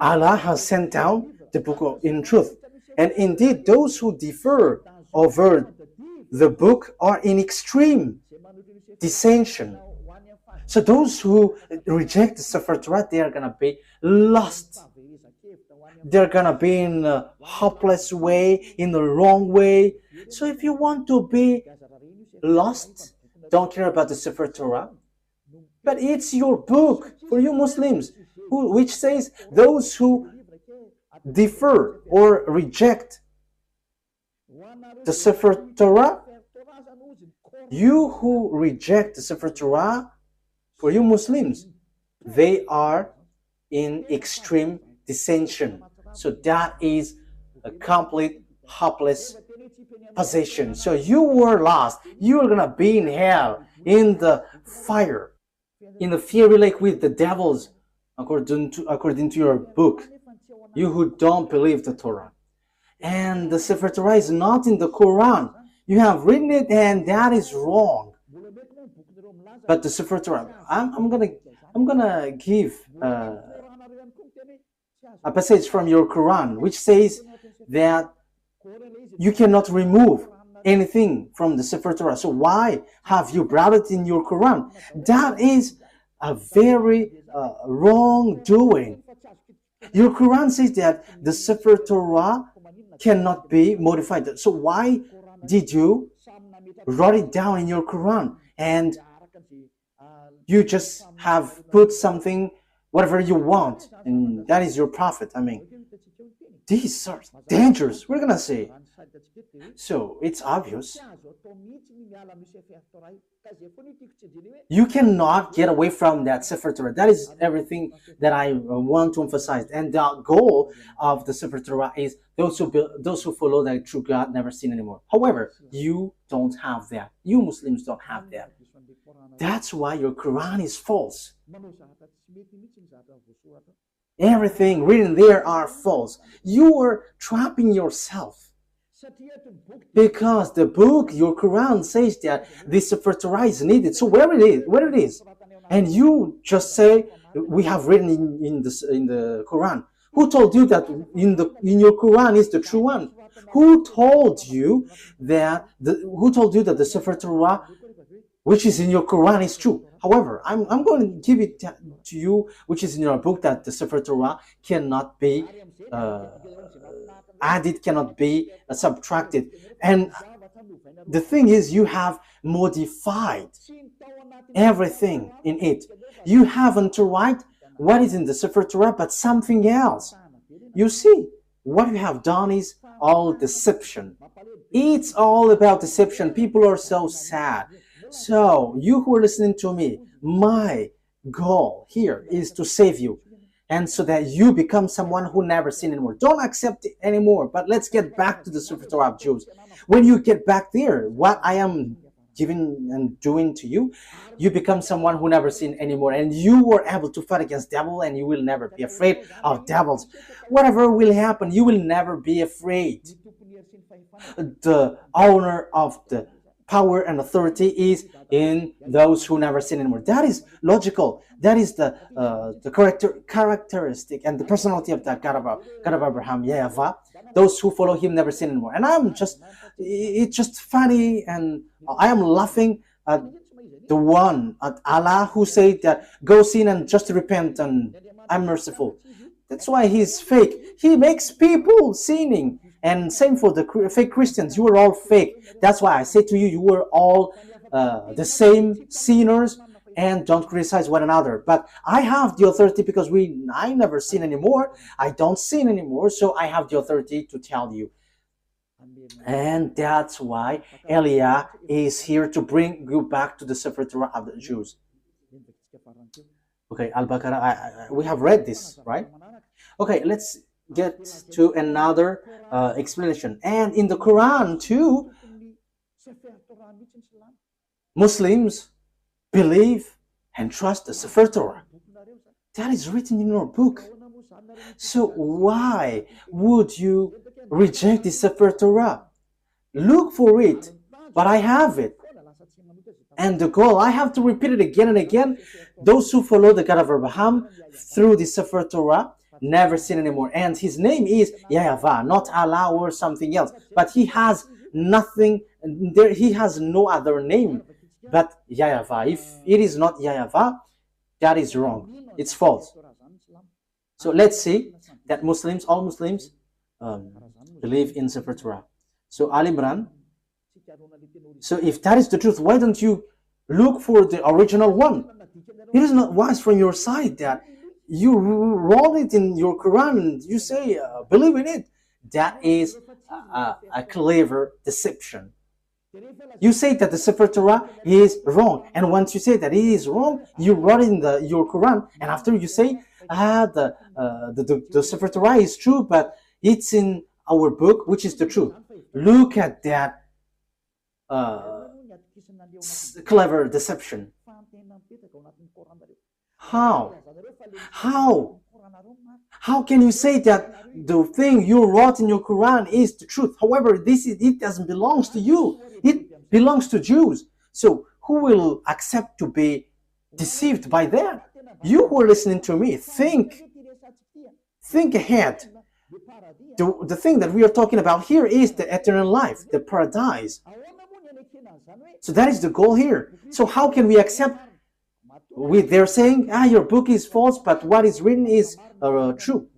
Speaker 1: Allah has sent down the book in truth. And indeed, those who differ over the book are in extreme dissension. So those who reject the Sepher Torah, they are going to be lost. They're going to be in a hopeless way, in the wrong way. So if you want to be lost, don't care about the Sepher Torah. But it's your book for you Muslims, which says those who differ or reject the Sepher Torah, you who reject the Sepher Torah, for you Muslims, they are in extreme dissension. So that is a complete hopeless position. So you were lost. You are going to be in hell, in the fire, in the fiery lake with the devils, according to your book, you who don't believe the Torah. And the Sefer Torah is not in the Quran. You have written it, and that is wrong. But the Sefer Torah, I'm gonna give a passage from your Quran, which says that you cannot remove anything from the Sefer Torah. So why have you brought it in your Quran? That is a very wrongdoing. Your Quran says that the Sefer Torah cannot be modified. So why did you write it down in your Quran and you just have put something, whatever you want, and that is your prophet? I mean, these are dangerous, we're gonna say. So it's obvious. You cannot get away from that Sepher Torah. That is everything that I want to emphasize. And the goal of the Sepher Torah is those who follow the true God never sin anymore. However, you don't have that. You Muslims don't have that. That's why your Quran is false. Everything written there are false. You are trapping yourself. Because the book, your Quran, says that this Sefer Torah is needed. So where it is, and you just say we have written in the Quran. Who told you that in your Quran is the true one? Who told you that the Sefer Torah, which is in your Quran, is true? However, I'm going to give it to you, which is in your book, that the Sefer Torah cannot be added, cannot be subtracted. And the thing is, you have modified everything in it. You haven't write what is in the Sefer Torah, but something else. You see, what you have done is all deception. It's all about deception. People are so sad. So, you who are listening to me, my goal here is to save you. And so that you become someone who never sin anymore. Don't accept it anymore. But let's get back to the Sefer Torah of Jews. When you get back there, what I am giving and doing to you, you become someone who never sin anymore. And you were able to fight against devil, and you will never be afraid of devils. Whatever will happen, you will never be afraid. The owner of the power and authority is in those who never sin anymore. That is logical. That is the characteristic and the personality of that God of Abraham, YAHVAH. Those who follow him never sin anymore. And it's just funny, and I am laughing at the one, at Allah, who said that go sin and just repent and I'm merciful. That's why he's fake. He makes people sinning. And same for the fake Christians. You are all fake. That's why I say to you, you are all the same sinners, and don't criticize one another. But I have the authority because I never sin anymore. I don't sin anymore, so I have the authority to tell you. And that's why Eliah is here to bring you back to the Sefer Torah of the Jews. Okay, Al-Baqarah, we have read this, right? Okay, let's get to another explanation. And in the Quran too, Muslims believe and trust the Sefer Torah. That is written in your book. So why would you reject the Sefer Torah? Look for it, but I have it. And the goal, I have to repeat it again and again. Those who follow the God of Abraham through the Sefer Torah never sin anymore. And his name is YAHVAH, not Allah or something else. But he has nothing, he has no other name but YAHVAH. If it is not YAHVAH, that is wrong. It's false. So let's see that all Muslims believe in Sefer Torah. So Al Imran. So if that is the truth, why don't you look for the original one? It is not wise from your side that you wrote it in your Quran and you say, believe in it. That is a clever deception. You say that the Sefer Torah is wrong, and once you say that it is wrong, you wrote it in your Quran, and after you say, the Sefer Torah is true, but it's in our book, which is the truth. Look at that clever deception. How can you say that the thing you wrote in your Quran is the truth? However, it doesn't belong to you. It belongs to Jews. So who will accept to be deceived by that? You who are listening to me, think ahead. The thing that we are talking about here is the eternal life, the paradise. So that is the goal here. So how can we accept they're saying, your book is false, but what is written is true.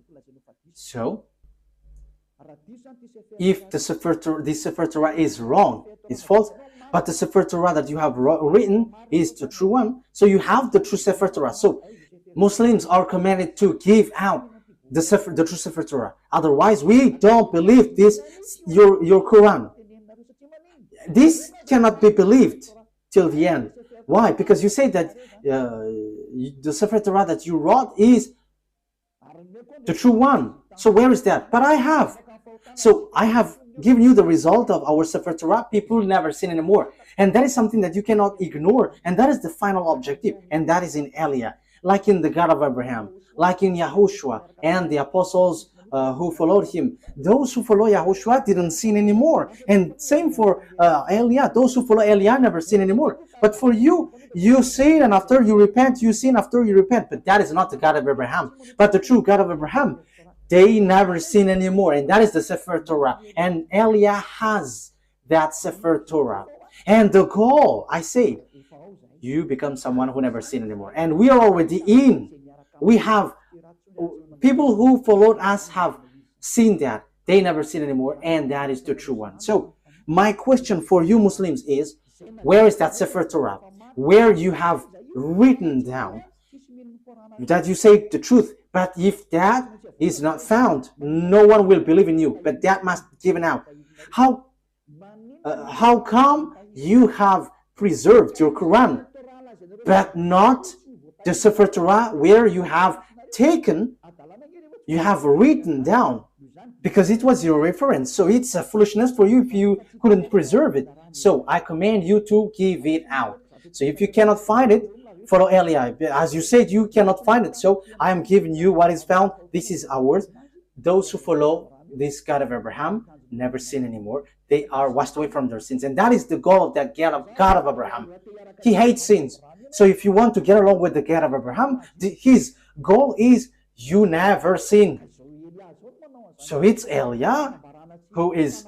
Speaker 1: So, if the Sefer Torah is wrong, is false, but the Sefer Torah that you have written is the true one, so you have the true Sefer Torah. So, Muslims are commanded to give out the true Sefer Torah. Otherwise, we don't believe this, your Quran. This cannot be believed till the end. Why? Because you say that the Sefer Torah that you wrote is the true one. So where is that? But I have. So I have given you the result of our Sefer Torah. People never sin anymore. And that is something that you cannot ignore. And that is the final objective. And that is in Eliah. Like in the God of Abraham. Like in YAHOSHUAH and the apostles who followed him. Those who follow YAHOSHUAH didn't sin anymore. And same for Eliah. Those who follow Eliah never sin anymore. But for you, you sin and after you repent, you sin after you repent. But that is not the God of Abraham. But the true God of Abraham, they never sin anymore. And that is the Sepher Torah. And Eliah has that Sepher Torah. And the goal, I say, you become someone who never sin anymore. And we are already in. We have people who followed us have seen that. They never sin anymore. And that is the true one. So my question for you Muslims is, where is that Sepher Torah? Where you have written down that you say the truth. But if that is not found, no one will believe in you. But that must be given out. How come you have preserved your Quran, but not the Sefer Torah where you have taken, you have written down? Because it was your reference. So it's a foolishness for you if you couldn't preserve it. So I command you to give it out. So if you cannot find it, follow Eliah. As you said, you cannot find it. So I am giving you what is found. This is ours. Those who follow this God of Abraham never sin anymore. They are washed away from their sins. And that is the goal of that God of Abraham. He hates sins. So if you want to get along with the God of Abraham, his goal is you never sin. So it's Eliah who is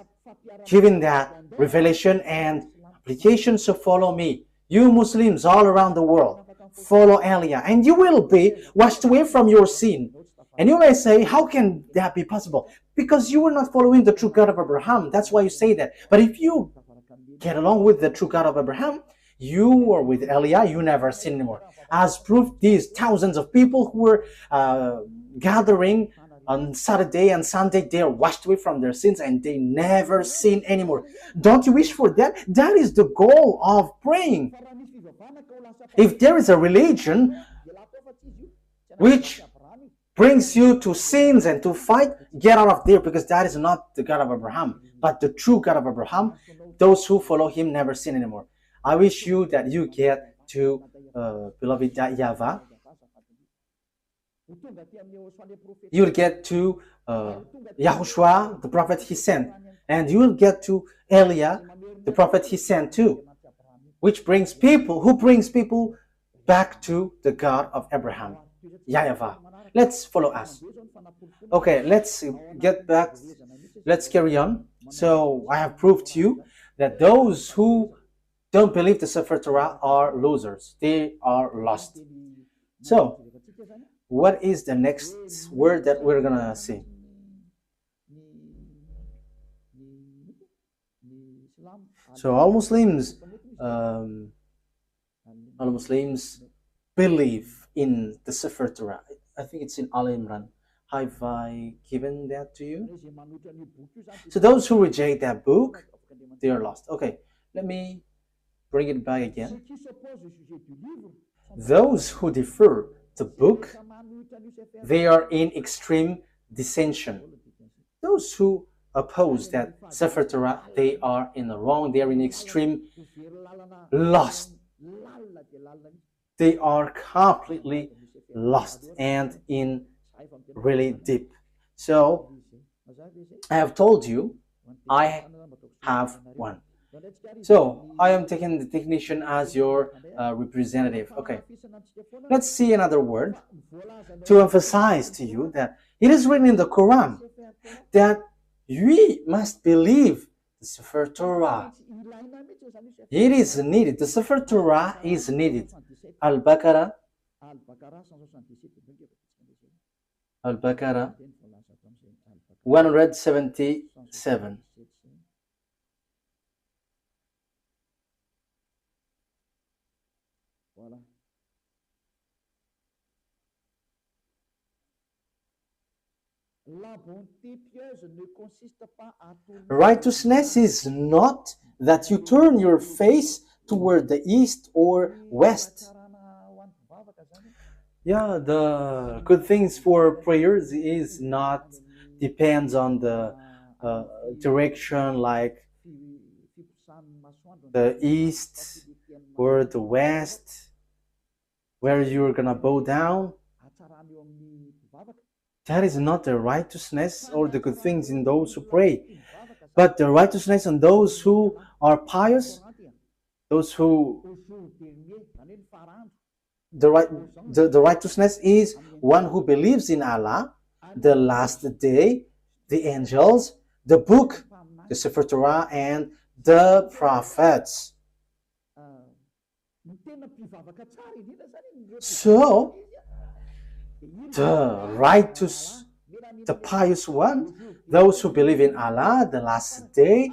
Speaker 1: giving that revelation and application. So follow me. You Muslims all around the world, follow Eliah, and you will be washed away from your sin. And you may say, how can that be possible? Because you were not following the true God of Abraham. That's why you say that. But if you get along with the true God of Abraham, you are with Eliah, you never sin anymore. As proof, these thousands of people who were gathering on Saturday and Sunday, they are washed away from their sins and they never sin anymore. Don't you wish for that? That is the goal of praying. If there is a religion which brings you to sins and to fight, get out of there, because that is not the God of Abraham. But the true God of Abraham, those who follow him never sin anymore. I wish you that you get to beloved YAHVAH. You'll get to YAHOSHUAH, the prophet he sent. And you will get to Eliah, the prophet he sent too. Which brings people, who brings people back to the God of Abraham, YAHVAH. Let's follow us. Okay, let's get back. Let's carry on. So I have proved to you that those who don't believe the Sepher Torah are losers. They are lost. So what is the next word that we're gonna see? So all Muslims believe in the Sefer Torah. I think it's in Al Imran. Have I given that to you? So those who reject that book, they are lost. Okay, let me bring it back again. Those who defer the book, they are in extreme dissension. Those who oppose that Sefer Torah, they are in the wrong. They are in extreme lost. They are completely lost and in really deep. So I have told you I have one. So I am taking the technician as your representative. Okay, let's see another word to emphasize to you that it is written in the Quran that we must believe the Sefer Torah. It is needed. The Sefer Torah is needed. Al-Baqarah 177. Righteousness is not that you turn your face toward the east or west. Yeah, the good things for prayers is not depends on the direction, like the east or the west, where you're gonna bow down. That is not the righteousness or the good things in those who pray, but the righteousness in those who are pious, those who the righteousness is one who believes in Allah, the last day, the angels, the book, the Sefer Torah, and the prophets. So the righteous, the pious one, those who believe in Allah, the last day,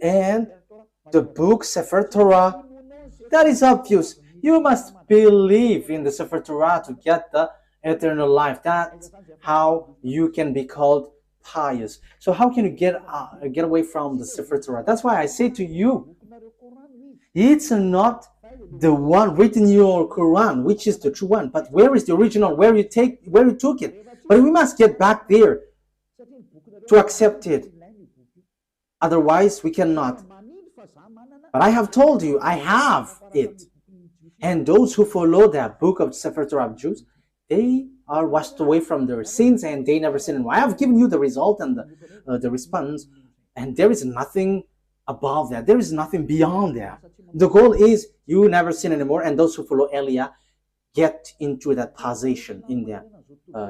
Speaker 1: and the book Sefer Torah, that is obvious. You must believe in the Sefer Torah to get the eternal life. That's how you can be called pious. So how can you get away from the Sefer Torah? That's why I say to you, it's not the one written in your Quran, which is the true one, but where is the original, where you took it? But we must get back there to accept it. Otherwise, we cannot. But I have told you, I have it. And those who follow the book of Sepher Torah of Jews, they are washed away from their sins and they never sin anymore. I have given you the result and the response, and there is nothing above that. There is nothing beyond that. The goal is you never sin anymore, and those who follow Eliah get into that position in that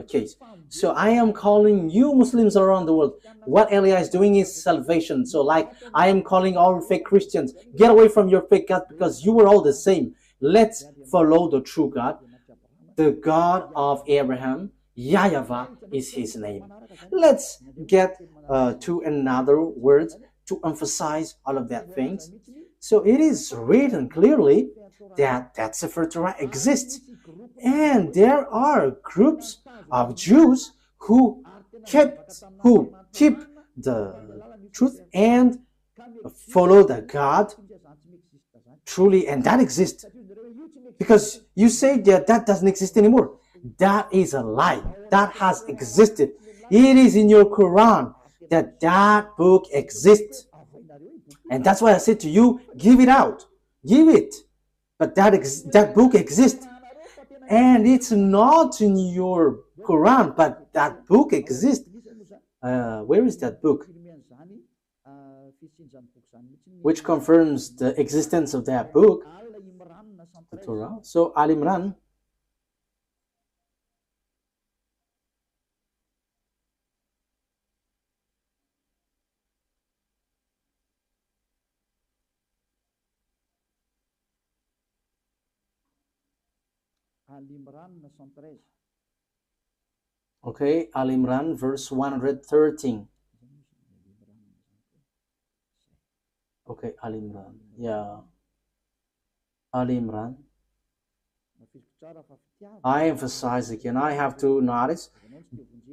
Speaker 1: case. So I am calling you Muslims around the world. What Eliah is doing is salvation. So like I am calling all fake Christians, get away from your fake God because you were all the same. Let's follow the true God, the God of Abraham. YAHVAH is his name. Let's get to another word to emphasize all of that things. So it is written clearly that Sepher Torah exists. And there are groups of Jews who keep the truth and follow the God truly, and that exists. Because you say that doesn't exist anymore. That is a lie. That has existed. It is in your Quran that book exists. And that's why I said to you, give it out. Give it. But that book exists. And it's not in your Quran, but that book exists. Where is that book? Which confirms the existence of that book, the Torah. So Al Imran. Okay, Al Imran, verse 113. Okay, Al Imran. Yeah. Al Imran. I emphasize again, I have to notice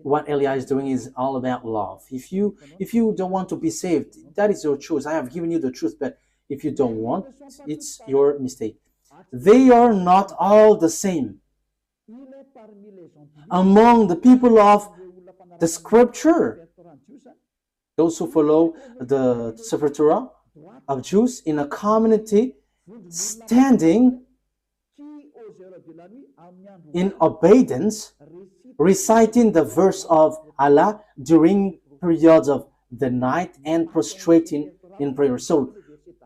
Speaker 1: what Eliah is doing is all about love. If you don't want to be saved, that is your choice. I have given you the truth, but if you don't want, it's your mistake. They are not all the same. Among the people of the Scripture, those who follow the Sefer Torah of Jews in a community standing in obedience, reciting the verse of Allah during periods of the night and prostrating in prayer. So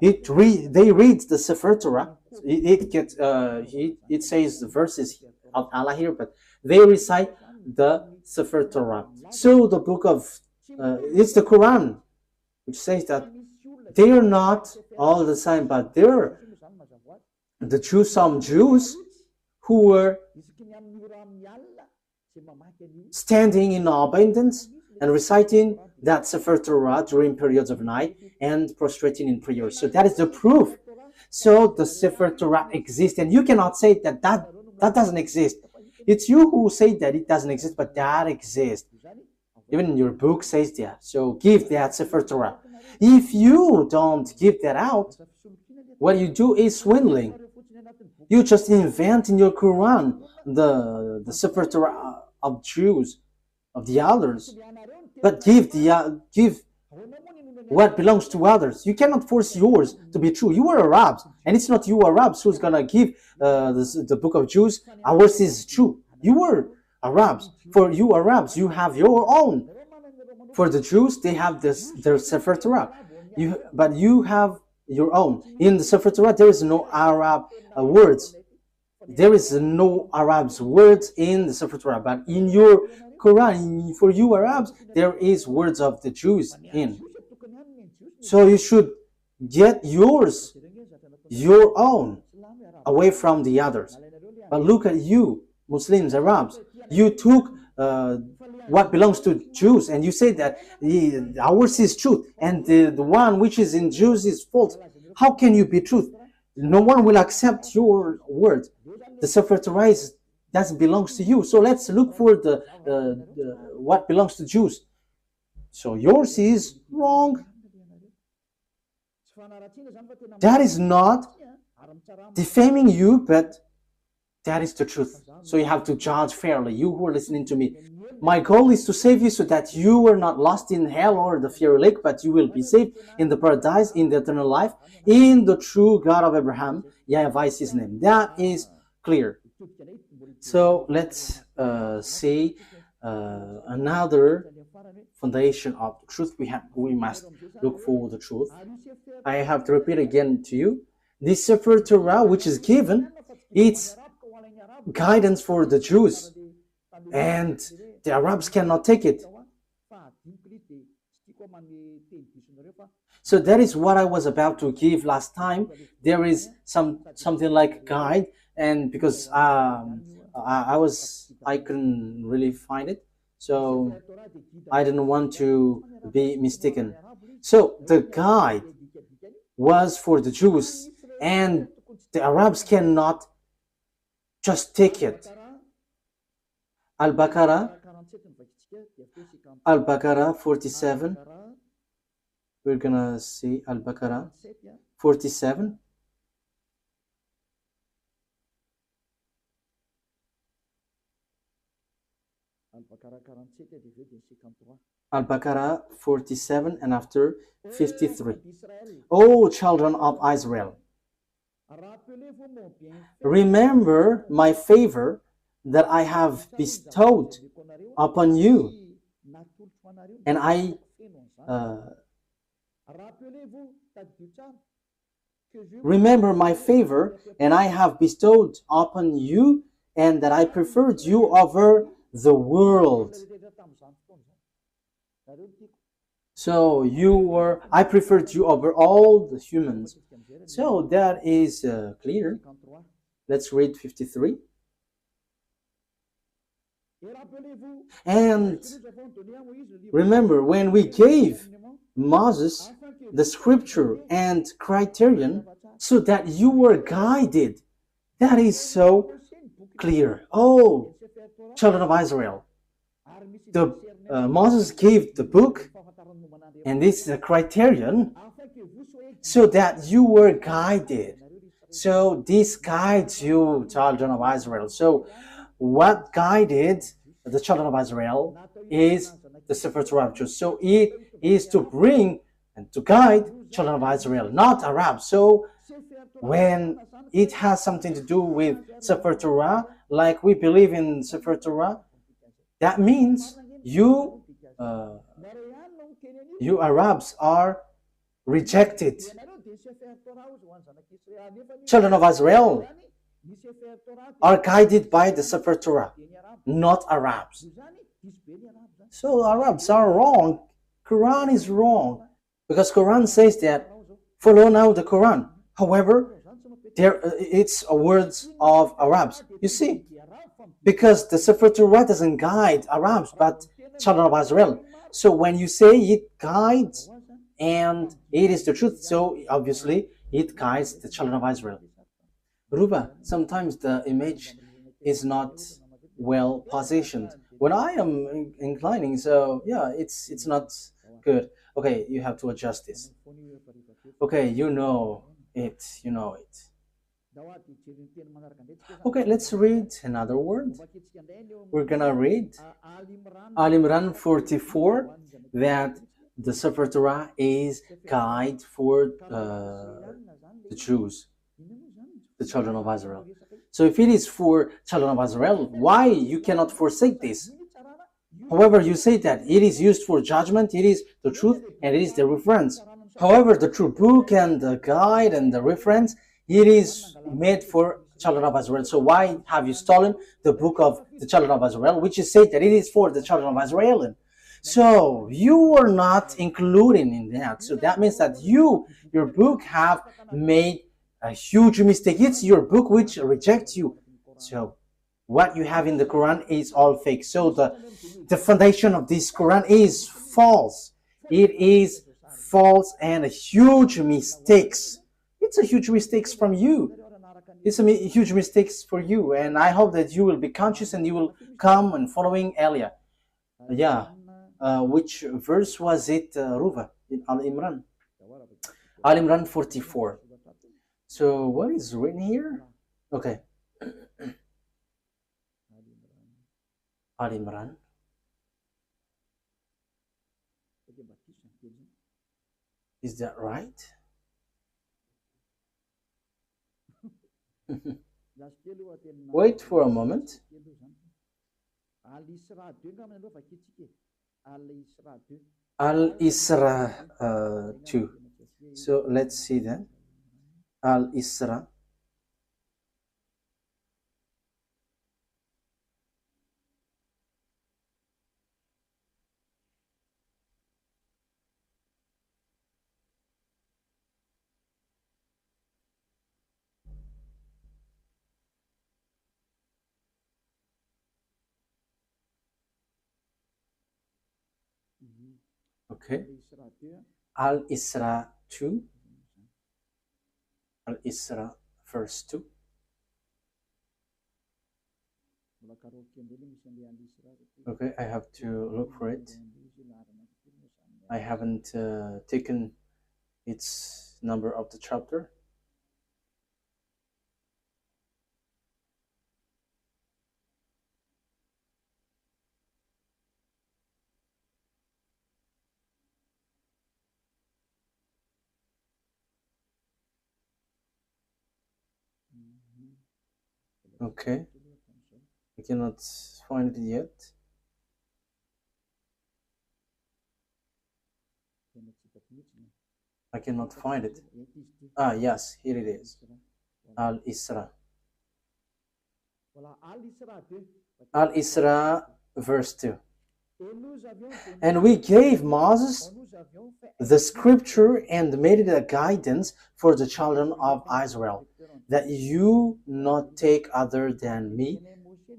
Speaker 1: they read the Sefer Torah. It says the verses of Allah here, but they recite the Sefer Torah. So the book of it's the Quran, which says that they are not all the same, but there are some Jews who were standing in abundance and reciting that Sefer Torah during periods of night and prostrating in prayer. So that is the proof. So the Sefer Torah exists, and you cannot say that doesn't exist. It's you who say that it doesn't exist, but that exists. Even your book says that. So give that Sepher Torah. If you don't give that out, what you do is swindling. You just invent in your Quran the Sepher Torah of Jews, of the others, but give what belongs to others. You cannot force yours to be true. You are Arabs, and it's not you Arabs who's gonna give the book of Jews. Ours is true. You are Arabs. For you Arabs, you have your own. For the Jews, they have their Sefer Torah. But you have your own. In the Sefer Torah, there is no Arab words. There is no Arabs words in the Sefer Torah. But in your Quran, for you Arabs, there is words of the Jews in. So you should get yours, your own, away from the others. But look at you, Muslims, Arabs. You took what belongs to Jews, and you say that ours is truth, and the one which is in Jews is false. How can you be truth? No one will accept your word. The Sefer Torah doesn't belong to you. So let's look for the what belongs to Jews. So yours is wrong. That is not defaming you, but that is the truth. So you have to judge fairly, you who are listening to me. My goal is to save you so that you are not lost in hell or the fiery lake, but you will be saved in the paradise, in the eternal life, in the true God of Abraham. YAHVAH is his name. That is clear. So let's see another foundation of the truth. We must look for the truth. I have to repeat again to you. This Sefer Torah, which is given, it's guidance for the Jews, and the Arabs cannot take it. So that is what I was about to give last time. There is something like guide, and because I couldn't really find it, so I didn't want to be mistaken. So the guide was for the Jews, and the Arabs cannot just take it. Al-Baqarah 47. We're gonna see Al-Baqarah 47. Al-Baqarah 47 and after 53. O children of Israel, remember my favor that I have bestowed upon you, and I remember my favor, and I have bestowed upon you, and that I preferred you over the world. So I preferred you over all the humans. So that is clear. Let's read 53. And remember, when we gave Moses the scripture and criterion so that you were guided, that is so clear. Oh, children of Israel, Moses gave the book, and this is the criterion so that you were guided. So this guides you, children of Israel. So what guided the children of Israel is the Sefer Torah. So it is to bring and to guide children of Israel, not Arabs. So when it has something to do with Sefer Torah, like we believe in Sefer Torah, that means you Arabs are rejected. Children of Israel are guided by the Sefer Torah, not Arabs. So Arabs are wrong. Quran is wrong, because Quran says that follow now the Quran. However, it's words of Arabs. You see, because the Sefer Torah doesn't guide Arabs, but children of Israel. So when you say it guides and it is the truth, so obviously it guides the children of Israel. Ruba, sometimes the image is not well positioned. When I am inclining, so yeah, it's not good. Okay, you have to adjust this. Okay, you know it. You know it. Okay, let's read another word. We're gonna read Al Imran 44 that the Sefer Torah is guide for the Jews, the children of Israel. So if it is for children of Israel, why you cannot forsake this? However, you say that it is used for judgment, it is the truth, and it is the reference. However, the true book and the guide and the reference, it is made for children of Israel. So why have you stolen the book of the children of Israel, which is said that it is for the children of Israel? So you are not including in that. So that means that your book have made a huge mistake. It's your book which rejects you. So what you have in the Quran is all fake. So the foundation of this Quran is false. It is false and a huge mistakes. It's a huge mistakes from you. It's a huge mistakes for you, and I hope that you will be conscious and you will come and following Elia. Yeah, which verse was it, Ruva, in Al Imran? Al Imran 44. So what is written here? Okay. Al Imran. Is that right? Wait for a moment. Al-Isra 2. So let's see then. Al-Isra. Okay. Al-Isra 2. Al-Isra verse 2. Okay, I have to look for it. I haven't taken its number of the chapter. Okay, I cannot find it yet. I cannot find it. Ah, yes, here it is. Al-Isra. Al-Isra verse 2. And we gave Moses the scripture and made it a guidance for the children of Israel, that you not take other than me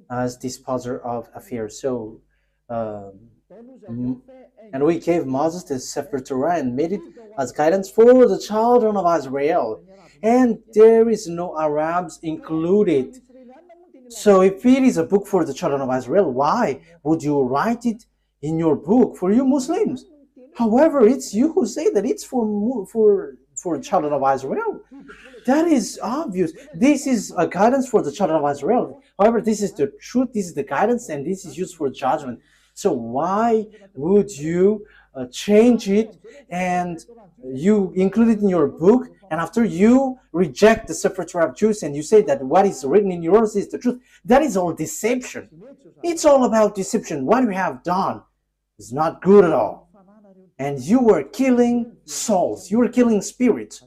Speaker 1: as disposer of affairs. So, and we gave Moses the Sefer Torah and made it as guidance for the children of Israel. And there is no Arabs included. So if it is a book for the children of Israel, why would you write it in your book for you Muslims? However, it's you who say that it's for children of Israel. That is obvious. This is a guidance for the children of Israel. However, this is the truth, this is the guidance, and this is used for judgment. So why would you change it and you include it in your book, and after you reject the Sefer Torah of Jews and you say that what is written in yours is the truth? That is all deception. It's all about deception. What you have done is not good at all. And you were killing souls. You were killing spirits.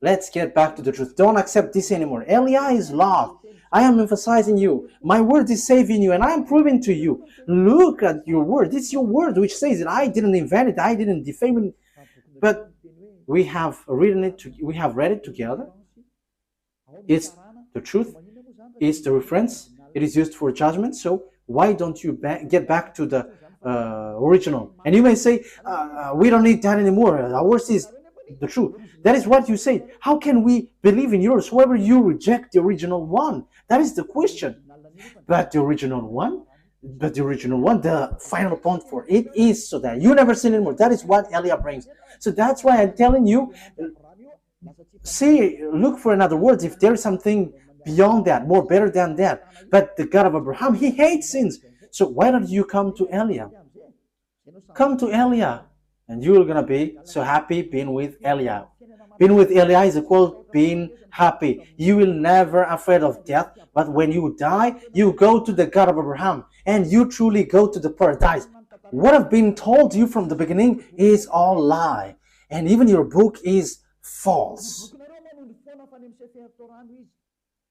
Speaker 1: Let's get back to the truth. Don't accept this anymore. Elia is lost. I am emphasizing you. My word is saving you, and I am proving to you. Look at your word. It's your word which says that I didn't invent it. I didn't defame it. But we have written it. We have read it together. It's the truth. It's the reference. It is used for judgment. So why don't you get back to the original? And you may say, we don't need that anymore. Ours is the truth. That is what you say. How can we believe in yours? However, you reject the original one. That is the question. But the original one, the final point for it is so that you never sin anymore. That is what Elia brings. So that's why I'm telling you, see, look for another word if there's something beyond that, more better than that. But the God of Abraham, he hates sins. So why don't you come to Elia? Come to Elia, and you're gonna be so happy being with Elia. Being with Elia is equal being happy. You will never afraid of death, but when you die, you go to the God of Abraham, and you truly go to the paradise. What I've been told you from the beginning is all lie, and even your book is false.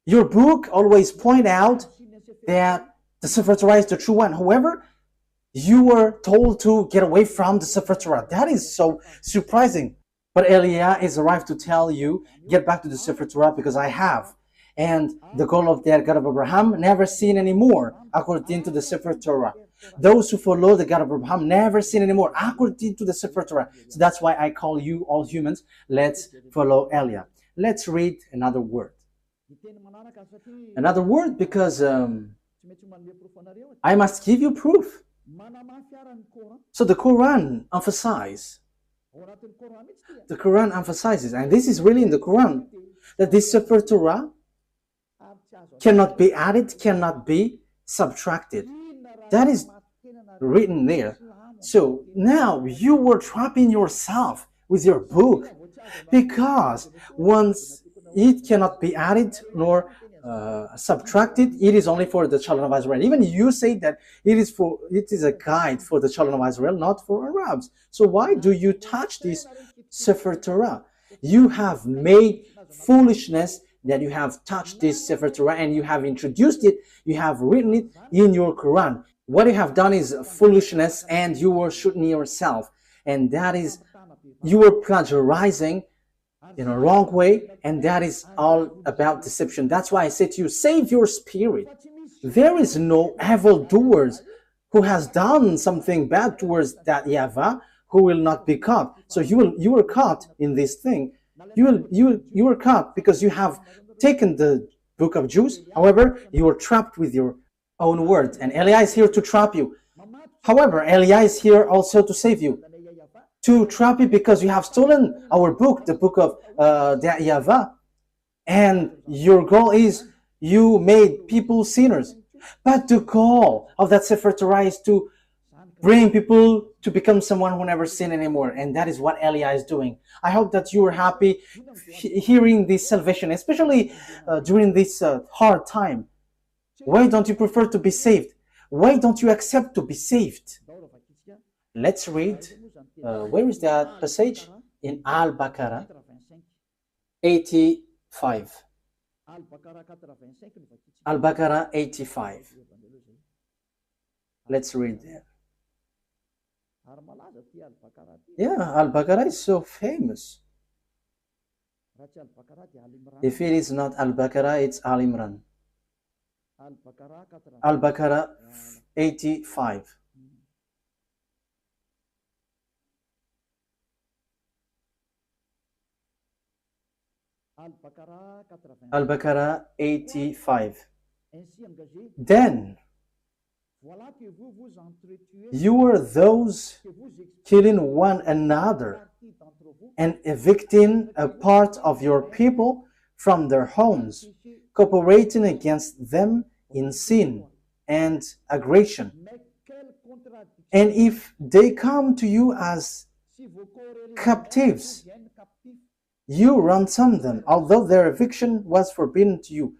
Speaker 1: Your book always point out that the Sepher Torah is the true one. However, you were told to get away from the Sepher Torah. That is so surprising. But Elia is arrived to tell you, get back to the Sepher Torah because I have. And the goal of that God of Abraham never sin anymore, according to the Sepher Torah. Those who follow the God of Abraham never sin anymore, according to the Sepher Torah. So that's why I call you all humans, let's follow Elia. Let's read another word. Another word because I must give you proof. So the Quran emphasizes, and this is really in the Quran, that this Sefer Torah cannot be added, cannot be subtracted. That is written there. So now you were trapping yourself with your book, because once it cannot be added nor subtracted, it is only for the children of Israel. Even you say that it is a guide for the children of Israel, not for Arabs. So why do you touch this Sefer Torah? You have made foolishness that you have touched this Sefer Torah, and you have introduced it, you have written it in your Quran. What you have done is foolishness, and you were shooting yourself, and that is, you were plagiarizing in a wrong way, and that is all about deception. That's why I say to you, save your spirit. There is no evildoers who has done something bad towards that YAHVAH who will not be caught. So you were caught in this thing. You were caught because you have taken the book of Jews. However, you were trapped with your own words, and Elia is here to trap you. However, Elia is here also to save you, to trap you, because you have stolen our book, the book of the YAHVAH, and your goal is you made people sinners. But the goal of that Sefer Torah is to bring people to become someone who never sin anymore, and that is what Elia is doing. I hope that you are happy hearing this salvation, especially during this hard time. Why don't you prefer to be saved? Why don't you accept to be saved? Let's read. Where is that passage? In Al-Baqarah 85. Al-Baqarah 85. Let's read there. Yeah, Al-Baqarah is so famous. If it is not Al-Baqarah, it's Al-Imran. Al-Baqarah 85. Al-Baqarah 85. Then you were those killing one another and evicting a part of your people from their homes, cooperating against them in sin and aggression. And if they come to you as captives, you ransom them, although their eviction was forbidden to you.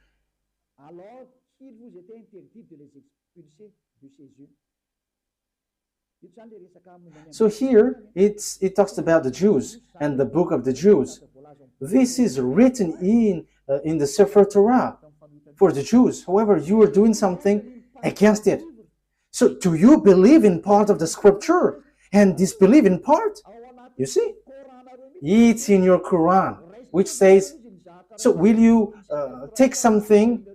Speaker 1: So here it talks about the Jews and the book of the Jews. This is written in the Sefer Torah for the Jews. However, you are doing something against it. So do you believe in part of the scripture and disbelieve in part? You see, it's in your Quran, which says, so will you take something,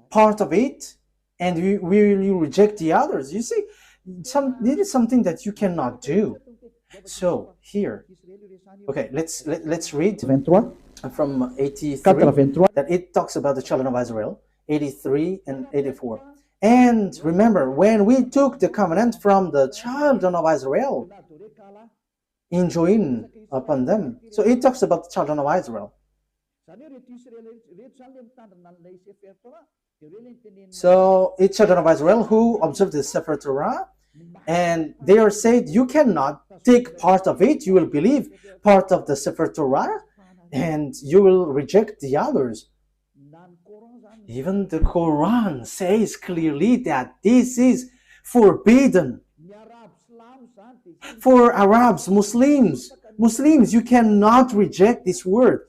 Speaker 1: part of it, and will you reject the others? You see, it is something that you cannot do. So here, okay, let's read from 83 that it talks about the children of Israel, 83 and 84. And remember, when we took the covenant from the children of Israel, enjoined upon them. So it talks about the children of Israel. So it's children of Israel who observe the Sefer Torah, and they are said, you cannot take part of it, you will believe part of the Sefer Torah, and you will reject the others. Even the Quran says clearly that this is forbidden. For Arabs, Muslims, you cannot reject this word.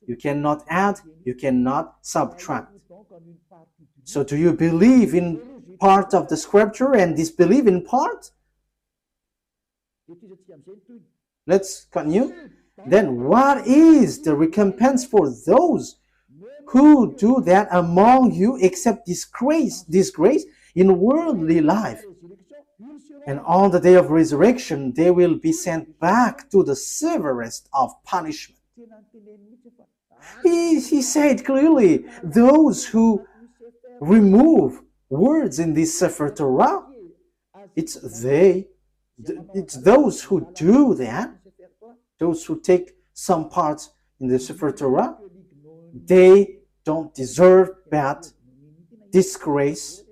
Speaker 1: You cannot add, you cannot subtract. So do you believe in part of the scripture and disbelieve in part? Let's continue. Then what is the recompense for those who do that among you except disgrace in worldly life? And on the day of resurrection, they will be sent back to the severest of punishment. He said clearly, those who remove words in this Sefer Torah, it's those who do that, those who take some parts in the Sefer Torah, they don't deserve that disgrace.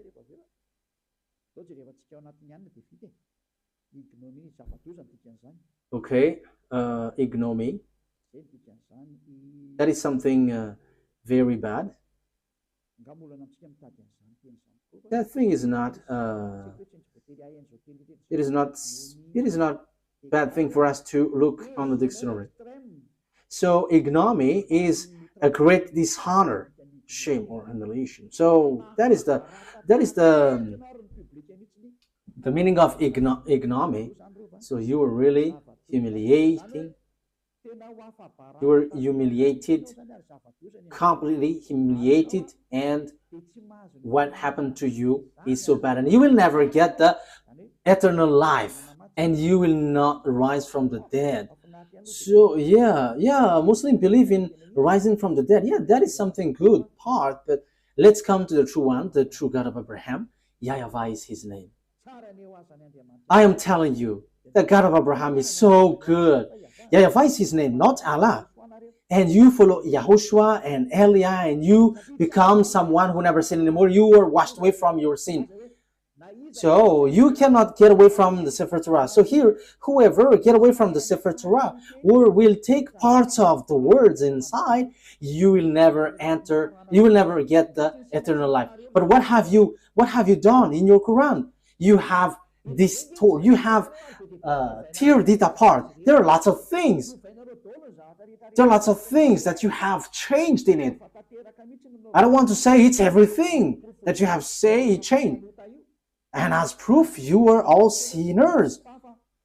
Speaker 1: Okay, ignominy. That is something very bad. That thing is not. It is not bad thing for us to look on the dictionary. So ignominy is a great dishonor, shame, or humiliation. So that is the meaning of ignominy. So you were really humiliating. You were humiliated, completely humiliated, and what happened to you is so bad, and you will never get the eternal life, and you will not rise from the dead. So yeah, Muslims believe in rising from the dead. Yeah, that is something good part, but let's come to the true one, the true God of Abraham. YAHVAH is his name. I am telling you, the God of Abraham is so good. YAHVAH is his name, not Allah. And you follow YAHOSHUAH and Eliah, and you become someone who never sinned anymore. You were washed away from your sin. So you cannot get away from the Sepher Torah. So here, whoever get away from the Sepher Torah or will take parts of the words inside, you will never enter, you will never get the eternal life. But what have you done in your Quran? You have distorted, you have teared it apart. There are lots of things. There are lots of things that you have changed in it. I don't want to say it's everything that you have changed. And as proof, you were all sinners.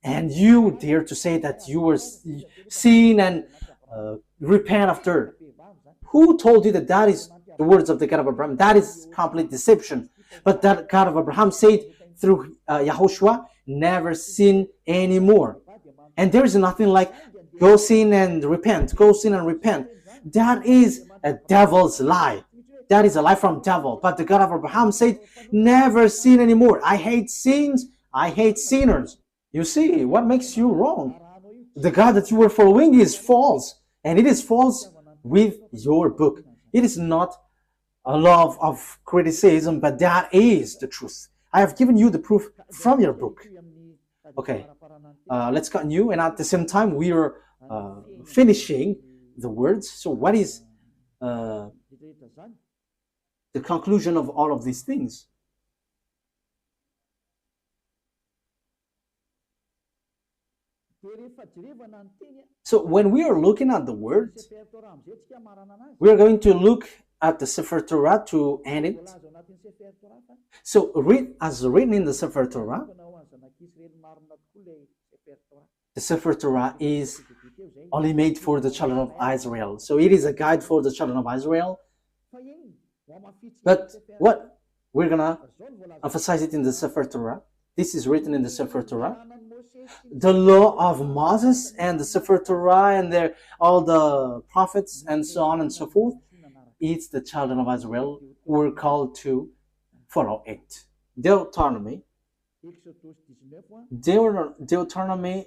Speaker 1: And you dare to say that you were sin and repent after. Who told you that that is the words of the God of Abraham? That is complete deception. But that God of Abraham said through YAHOSHUAH, never sin anymore. And there is nothing like go sin and repent, go sin and repent. That is a devil's lie. That is a lie from devil. But the God of Abraham said, never sin anymore. I hate sins. I hate sinners. You see, what makes you wrong? The God that you were following is false. And it is false with your book. It is not a love of criticism, but that is the truth. I have given you the proof from your book. Okay, let's continue. And at the same time, we are finishing the words. So what is the conclusion of all of these things? So when we are looking at the words, we are going to look at the Sepher Torah to end it. So as written in the Sepher Torah, the Sepher Torah is only made for the children of Israel. So it is a guide for the children of Israel. But what we're going to emphasize it in the Sepher Torah. This is written in the Sepher Torah. the law of Moses and the Sefer Torah and all the prophets and so on and so forth, it's the children of Israel who are called to follow it. Deuteronomy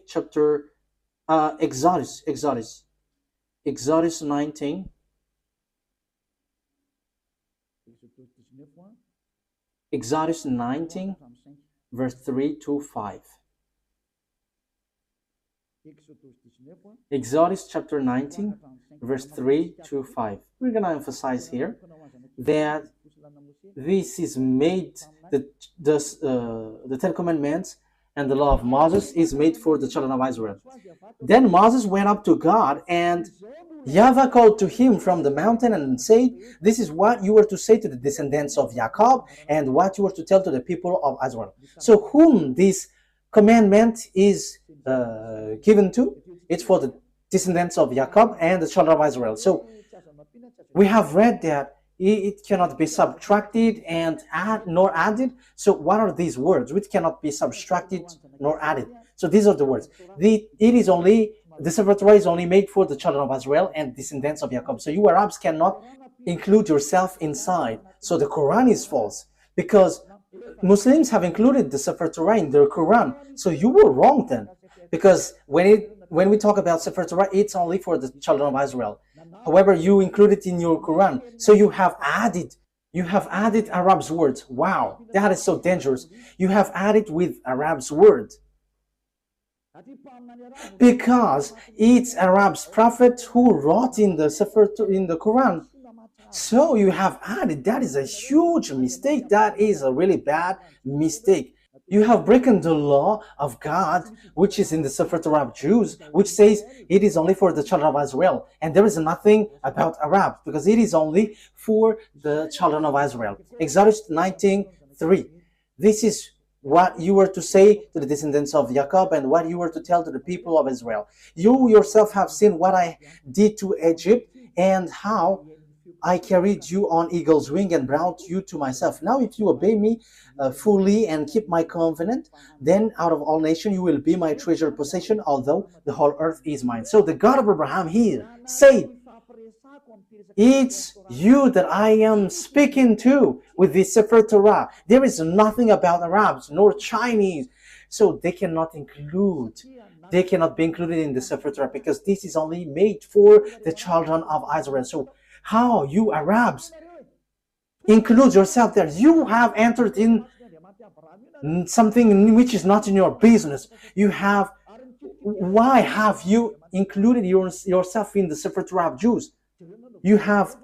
Speaker 1: chapter Exodus 19. Exodus 19, verse 3 to 5. Exodus chapter 19, verse 3 to 5. We're going to emphasize here that this is made, the Ten Commandments and the law of Moses is made for the children of Israel. Then Moses went up to God, and YAHVAH called to him from the mountain and said, "This is what you were to say to the descendants of Jacob, and what you were to tell to the people of Israel." So whom this commandment is given to? It's for the descendants of Jacob and the children of Israel. So we have read that it cannot be subtracted and nor added. So what are these words? Which cannot be subtracted nor added. So these are the words. The Sepher Torah is only made for the children of Israel and descendants of Jacob. So you Arabs cannot include yourself inside. So the Quran is false, because Muslims have included the Sepher Torah in their Quran. So you were wrong then, because when we talk about Sepher Torah, it's only for the children of Israel. However, you include it in your Quran. So you have added Arab's words. Wow, that is so dangerous. You have added with Arab's words, because it's Arab's prophet who wrote in the Quran. So you have added. That is a huge mistake. That is a really bad mistake. You have broken the law of God, which is in the Sefer Torah of Jews, which says it is only for the children of Israel. And there is nothing about Arab, because it is only for the children of Israel. Exodus 19:3. This is what you were to say to the descendants of Jacob and what you were to tell to the people of Israel. You yourself have seen what I did to Egypt, and how I carried you on eagle's wing and brought you to myself. Now if you obey me fully and keep my covenant, then out of all nations you will be my treasured possession, although the whole earth is mine. So the God of Abraham here said, it's you that I am speaking to with the Sefer Torah. There is nothing about Arabs nor Chinese. So they cannot be included in the Sefer Torah, because this is only made for the children of Israel. So how you Arabs include yourself there? You have entered in something which is not in your business. Why have you included yourself in the Sefer Torah of Jews? You have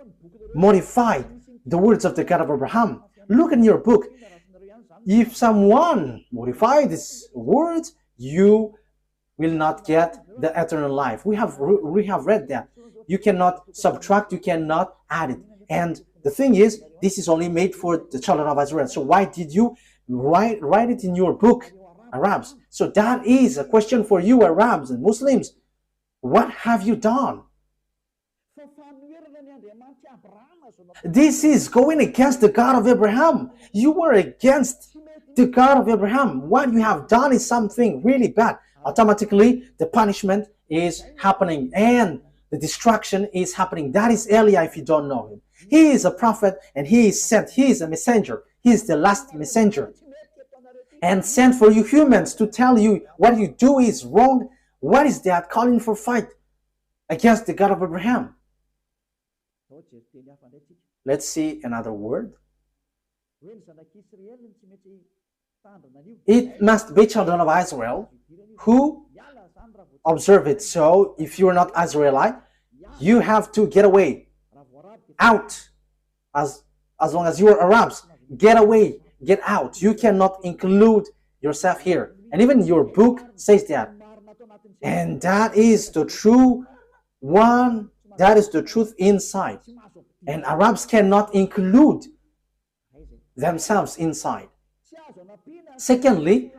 Speaker 1: modified the words of the God of Abraham. Look in your book. If someone modifies these words, you will not get the eternal life. We have read that. You cannot subtract, you cannot add it. And the thing is, this is only made for the children of Israel. So why did you write it in your book, Arabs? So that is a question for you, Arabs and Muslims. What have you done? This is going against the God of Abraham. You were against the God of Abraham. What you have done is something really bad. Automatically, the punishment is happening and the destruction is happening. That is Elia, if you don't know him. He is a prophet and he is sent. He is a messenger. He is the last messenger. And sent for you humans to tell you what you do is wrong. What is that? Calling for fight against the God of Abraham. Let's see another word. It must be children of Israel who observe it. So if you're not Israelite, you have to get away, out. As long as you are Arabs, get away, get out. You cannot include yourself here. And even your book says that. And that is the true one. That is the truth inside. And Arabs cannot include themselves inside. Secondly,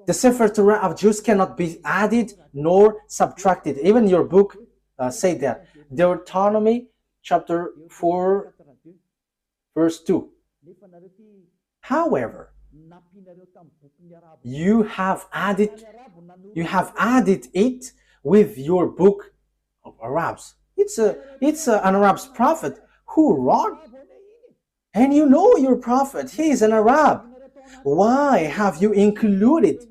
Speaker 1: the Sefer Torah of Jews cannot be added nor subtracted. Even your book say that. Deuteronomy chapter 4, verse 2. However, You have added it with your book of Arabs. It's an Arab's prophet who wrote, and you know your prophet, he is an Arab. Why have you included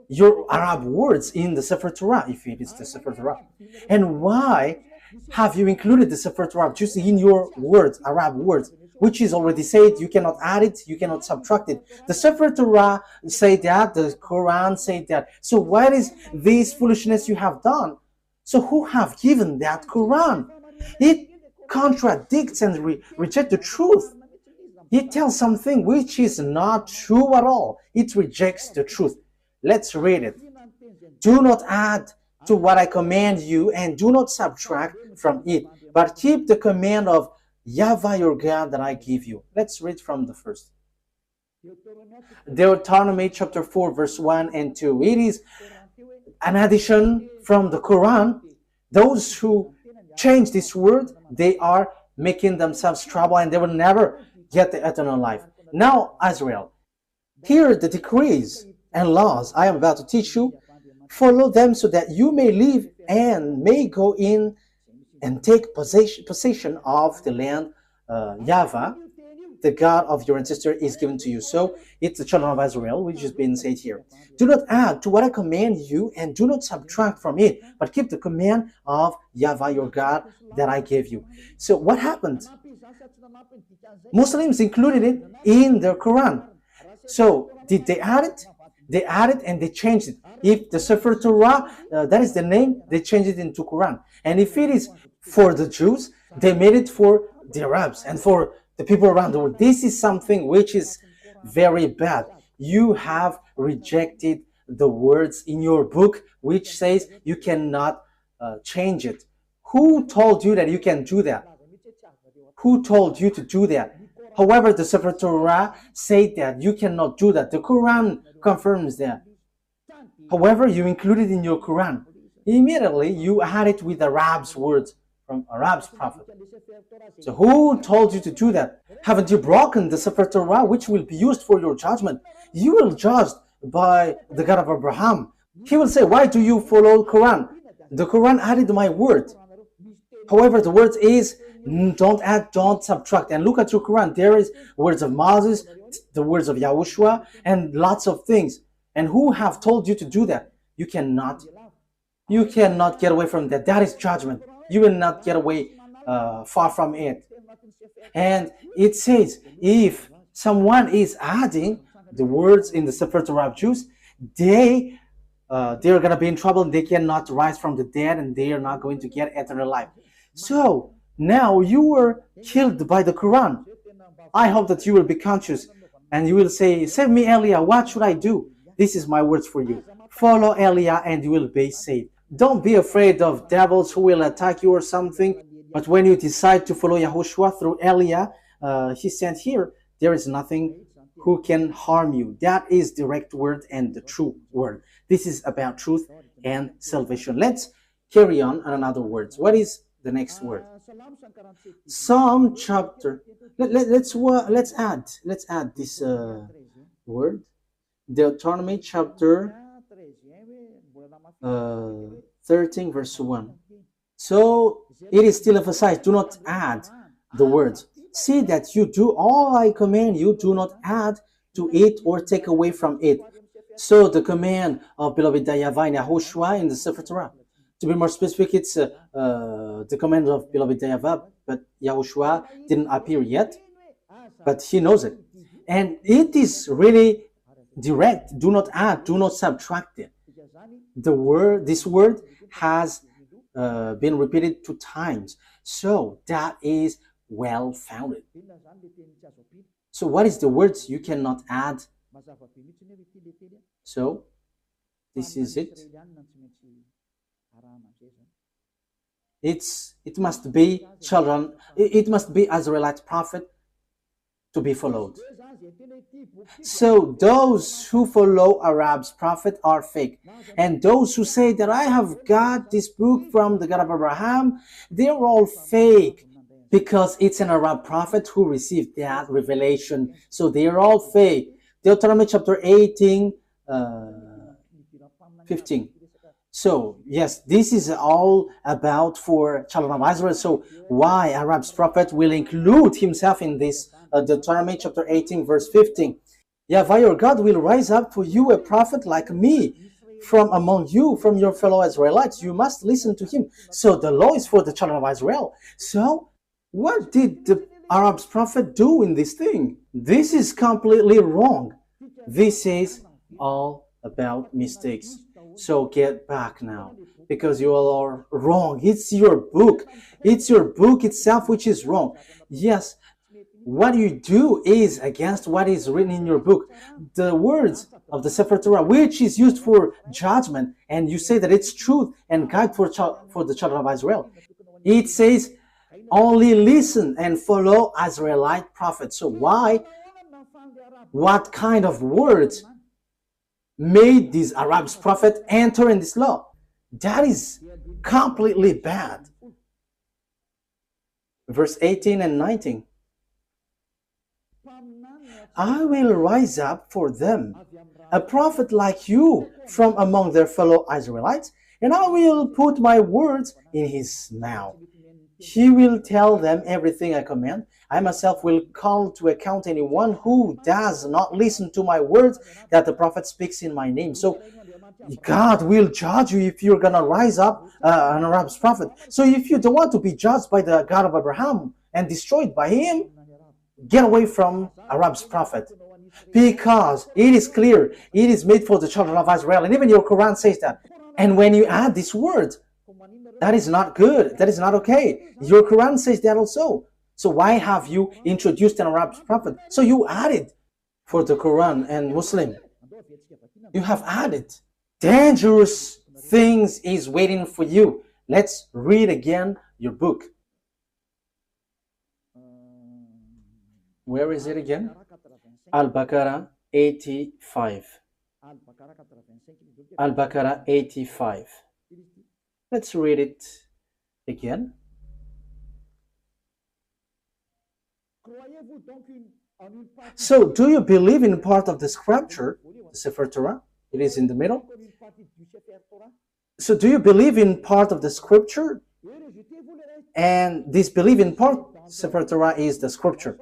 Speaker 1: your Arab words in the Sefer Torah, if it is the Sefer Torah? And why have you included the Sefer Torah just in your words, Arab words, which is already said, you cannot add it, you cannot subtract it. The Sefer Torah say that, the Quran say that. So what is this foolishness you have done? So who have given that Quran? It contradicts and rejects the truth. It tells something which is not true at all. It rejects the truth. Let's read it. Do not add to what I command you, and do not subtract from it, but keep the command of YAHVAH your God that I give you. Let's read from the first. Deuteronomy chapter 4 verse 1 and 2. It is an addition from the Quran. Those who change this word, they are making themselves trouble, and they will never get the eternal life. Now, Israel, hear the decrees and laws I am about to teach you. Follow them so that you may live and may go in and take possession of the land YAHVAH, the God of your ancestor, is given to you. So it's the children of Israel, which has been said here. Do not add to what I command you, and do not subtract from it, but keep the command of YAHVAH your God that I gave you. So what happened? Muslims included it in their Quran. So did they add it? They added and they changed it. If the Sefer Torah, that is the name, they changed it into Quran. And if it is for the Jews, they made it for the Arabs and for the people around the world. This is something which is very bad. You have rejected the words in your book which says you cannot change it. Who told you that you can do that? Who told you to do that? However, the Sefer Torah said that you cannot do that. The Quran confirms that. However, you include it in your Quran. Immediately, you add it with Arab's words from Arab's prophet. So who told you to do that? Haven't you broken the Sefer Torah, which will be used for your judgment? You will judge by the God of Abraham. He will say, why do you follow Quran? The Quran added my word. However, the word is, don't add, don't subtract. And look at your Quran. There is words of Moses, the words of YAHOSHUAH, and lots of things. And who have told you to do that? You cannot. You cannot get away from that. That is judgment. You will not get away far from it. And it says, if someone is adding the words in the Sefer Torah of Jews, they're going to be in trouble. They cannot rise from the dead, and they are not going to get eternal life. So now you were killed by the Quran. I hope that you will be conscious and you will say, save me, Elia, what should I do? This is my words for you. Follow Elia and you will be saved. Don't be afraid of devils who will attack you or something. But when you decide to follow YAHOSHUAH through Elia, he said here, there is nothing who can harm you. That is direct word and the true word. This is about truth and salvation. Let's carry on another words. What is the next word? Psalm chapter. Let's add this word. Deuteronomy chapter 13 verse 1. So it is still emphasized, do not add the words. See that you do all I command you, do not add to it or take away from it. So the command of beloved YAHVAH and YAHOSHUAH in the Sefer Torah. To be more specific, it's the command of beloved YAHVAH, but YAHOSHUAH didn't appear yet, but he knows it. And it is really direct. Do not add, do not subtract it. This word has been repeated 2 times. So that is well founded. So what is the words you cannot add? So this is it. It must be children, it must be Israelite prophet to be followed. So those who follow Arab's prophet are fake. And those who say that I have got this book from the God of Abraham, they're all fake. Because it's an Arab prophet who received that revelation. So they're all fake. Deuteronomy chapter 18, 15. So, yes, this is all about for children of Israel. So, why Arab's prophet will include himself in this Deuteronomy chapter 18, verse 15. YAHVAH your God will rise up for you a prophet like me from among you, from your fellow Israelites. You must listen to him. So, the law is for the children of Israel. So, what did the Arab's prophet do in this thing? This is completely wrong. This is all about mistakes. So get back now, because you all are wrong. It's your book. It's your book itself which is wrong. Yes, what you do is against what is written in your book. The words of the Sefer Torah, which is used for judgment, and you say that it's truth and guide for the children of Israel. It says, only listen and follow Israelite prophets. So why? What kind of words made these Arabs prophet enter in this law? That is completely bad. Verse 18 and 19. I will rise up for them a prophet like you from among their fellow Israelites, and I will put my words in his mouth. He will tell them everything I command. I myself will call to account anyone who does not listen to my words that the prophet speaks in my name. So God will judge you if you're going to rise up an Arab's prophet. So if you don't want to be judged by the God of Abraham and destroyed by him, get away from Arab's prophet. Because it is clear, it is made for the children of Israel. And even your Quran says that. And when you add this word, that is not good. That is not okay. Your Quran says that also. So why have you introduced an Arab prophet? So you added for the Quran and Muslim. You have added. Dangerous things is waiting for you. Let's read again your book. Where is it again? Al-Baqarah 85. Al-Baqarah 85. Let's read it again. So, do you believe in part of the scripture, the Sefer Torah? It is in the middle. So, do you believe in part of the scripture? And this belief in part, Sefer Torah, is the scripture.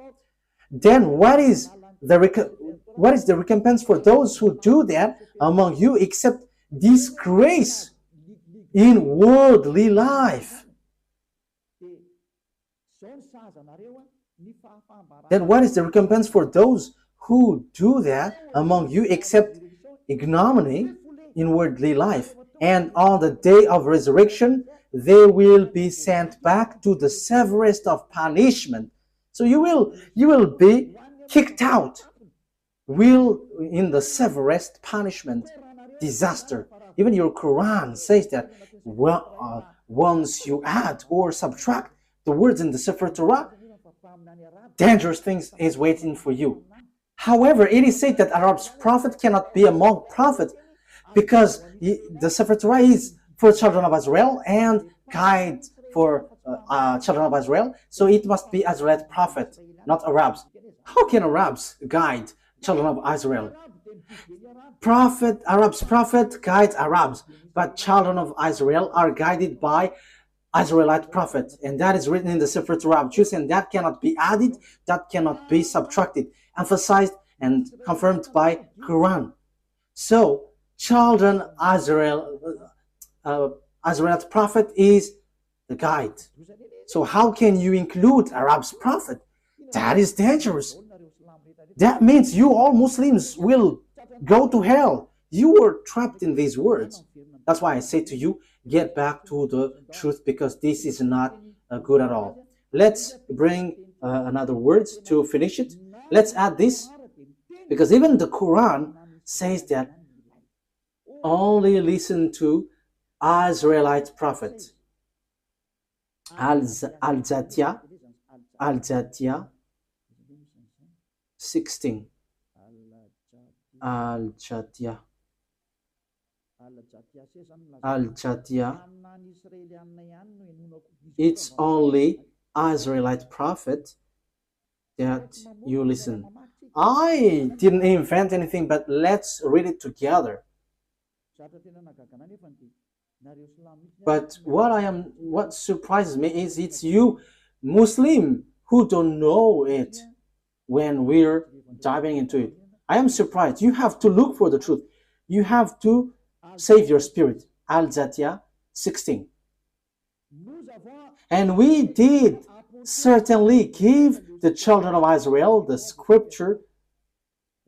Speaker 1: Then, what is the recompense for those who do that among you, except disgrace in worldly life? Then what is the recompense for those who do that among you, except ignominy in worldly life? And on the day of resurrection, they will be sent back to the severest of punishment. So you will be kicked out. In the severest punishment, disaster. Even your Quran says that once you add or subtract the words in the Sefer Torah, dangerous things is waiting for you. However, it is said that Arab's prophet cannot be among prophets because the Sefer Torah is for children of Israel and guide for children of Israel. So it must be Israelite prophet, not Arabs. How can Arabs guide children of Israel? Arab's prophet guides Arabs, but children of Israel are guided by Israelite prophet, and that is written in the Sefer Torah of Jews, and that cannot be added, that cannot be subtracted, emphasized and confirmed by Quran. So, children Israelite prophet is the guide. So how can you include Arab's prophet? That is dangerous. That means you all Muslims will go to hell. You were trapped in these words. That's why I say to you, get back to the truth, because this is not good at all. Let's bring another words to finish it. Let's add this, because even the Quran says that only listen to Israelite prophet. Al-Zatiyah 16. Al-Jatiyah. It's only Israelite prophet that you listen. I didn't invent anything, but let's read it together. But what surprises me is it's you, Muslim, who don't know it when we're diving into it. I am surprised. You have to look for the truth. You have to save your spirit. Al-Zatiyah 16. And we did certainly give the children of Israel the scripture.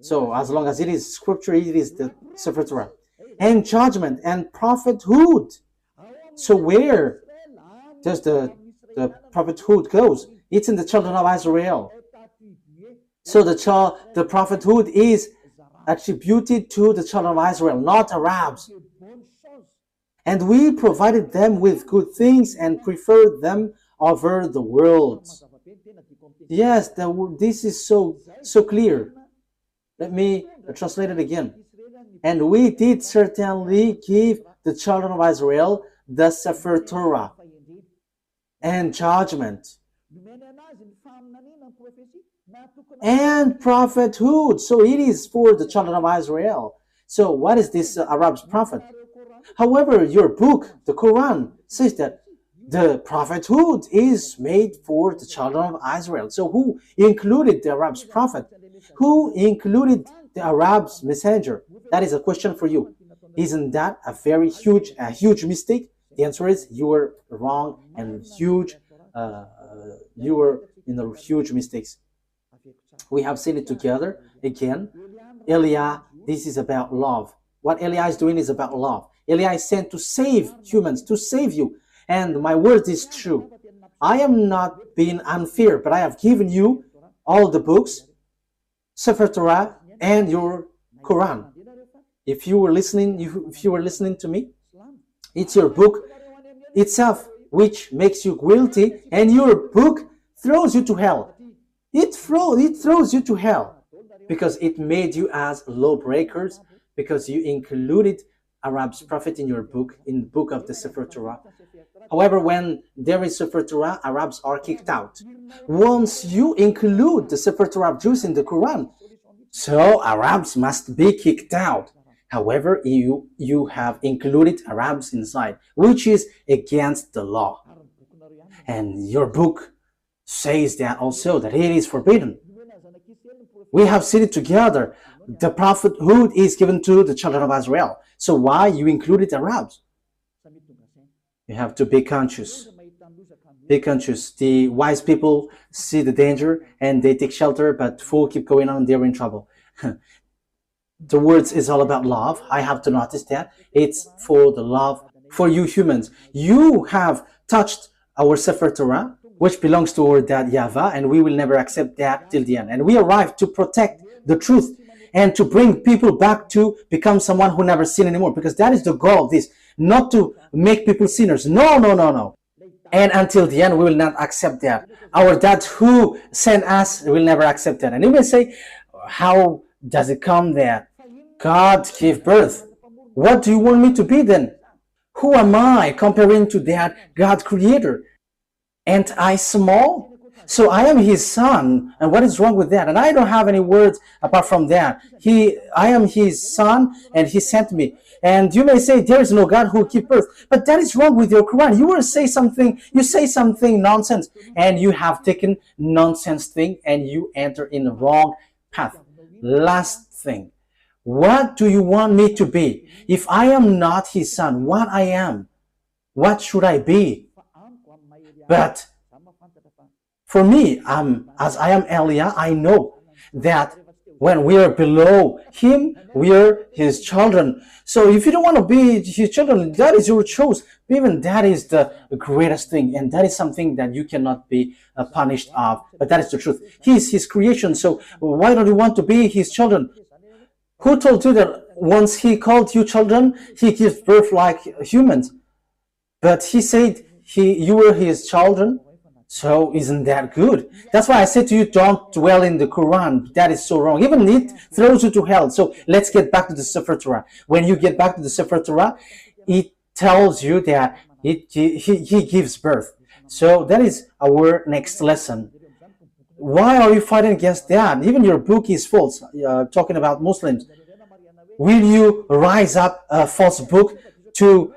Speaker 1: So as long as it is scripture, it is the Sefer Torah. And judgment and prophethood. So where does the prophethood goes? It's in the children of Israel. So the prophethood is attributed to the children of Israel, not Arabs. And we provided them with good things and preferred them over the world. Yes, this is so clear. Let me translate it again. And we did certainly give the children of Israel the Sepher Torah and judgment and prophethood. So it is for the children of Israel. So what is this Arab's prophet? However, your book, the Quran, says that the prophethood is made for the children of Israel. So who included the Arab's prophet? Who included the Arab's messenger? That is a question for you. Isn't that a very huge mistake? The answer is you were wrong and huge. You were in the huge mistakes. We have seen it together again. Eliah, this is about love. What Eliah is doing is about love. Eliah is sent to save humans, to save you. And my word is true. I am not being unfair, but I have given you all the books, Sefer Torah, and your Quran. If you were listening to me, it's your book itself which makes you guilty, and your book throws you to hell. It throws you to hell because it made you as lawbreakers, because you included Arab's prophet in your book, in the book of the Sefer Torah. However, when there is Sefer Torah, Arabs are kicked out. Once you include the Sefer Torah of Jews in the Quran, so Arabs must be kicked out. However, you have included Arabs inside, which is against the law. And your book says that also, that it is forbidden. We have seen it together. The prophethood is given to the children of Israel. So why you included Arabs? You have to be conscious. Be conscious. The wise people see the danger and they take shelter, but fools keep going on, they're in trouble. The words is all about love. I have to notice that. It's for the love for you humans. You have touched our Sefer Torah, which belongs to our dad YAHVAH, and we will never accept that till the end. And we arrive to protect the truth and to bring people back to become someone who never sin anymore, because that is the goal of this, not to make people sinners. No. And until the end, we will not accept that. Our dad who sent us will never accept that. And you may say, how does it come that God gave birth? What do you want me to be then? Who am I comparing to that God creator? Ain't I small? So I am his son, and what is wrong with that? And I don't have any words apart from that. I am his son, and he sent me. And you may say there is no God who will give birth, but that is wrong with your Quran. You say something nonsense, and you have taken nonsense thing, and you enter in the wrong path. Last thing, what do you want me to be? If I am not his son, what I am? What should I be? But for me, as I am Eliah, I know that when we are below him, we are his children. So if you don't want to be his children, that is your choice. Even that is the greatest thing, and that is something that you cannot be punished of. But that is the truth. He is his creation, so why don't you want to be his children? Who told you that once he called you children, he gives birth like humans? But he said you were his children. So isn't that good? That's why I said to you, don't dwell in the Quran. That is so wrong. Even it throws you to hell. So let's get back to the Sefer Torah. When you get back to the Sefer Torah, it tells you that he gives birth. So that is our next lesson. Why are you fighting against that? Even your book is false, talking about Muslims. Will you rise up a false book to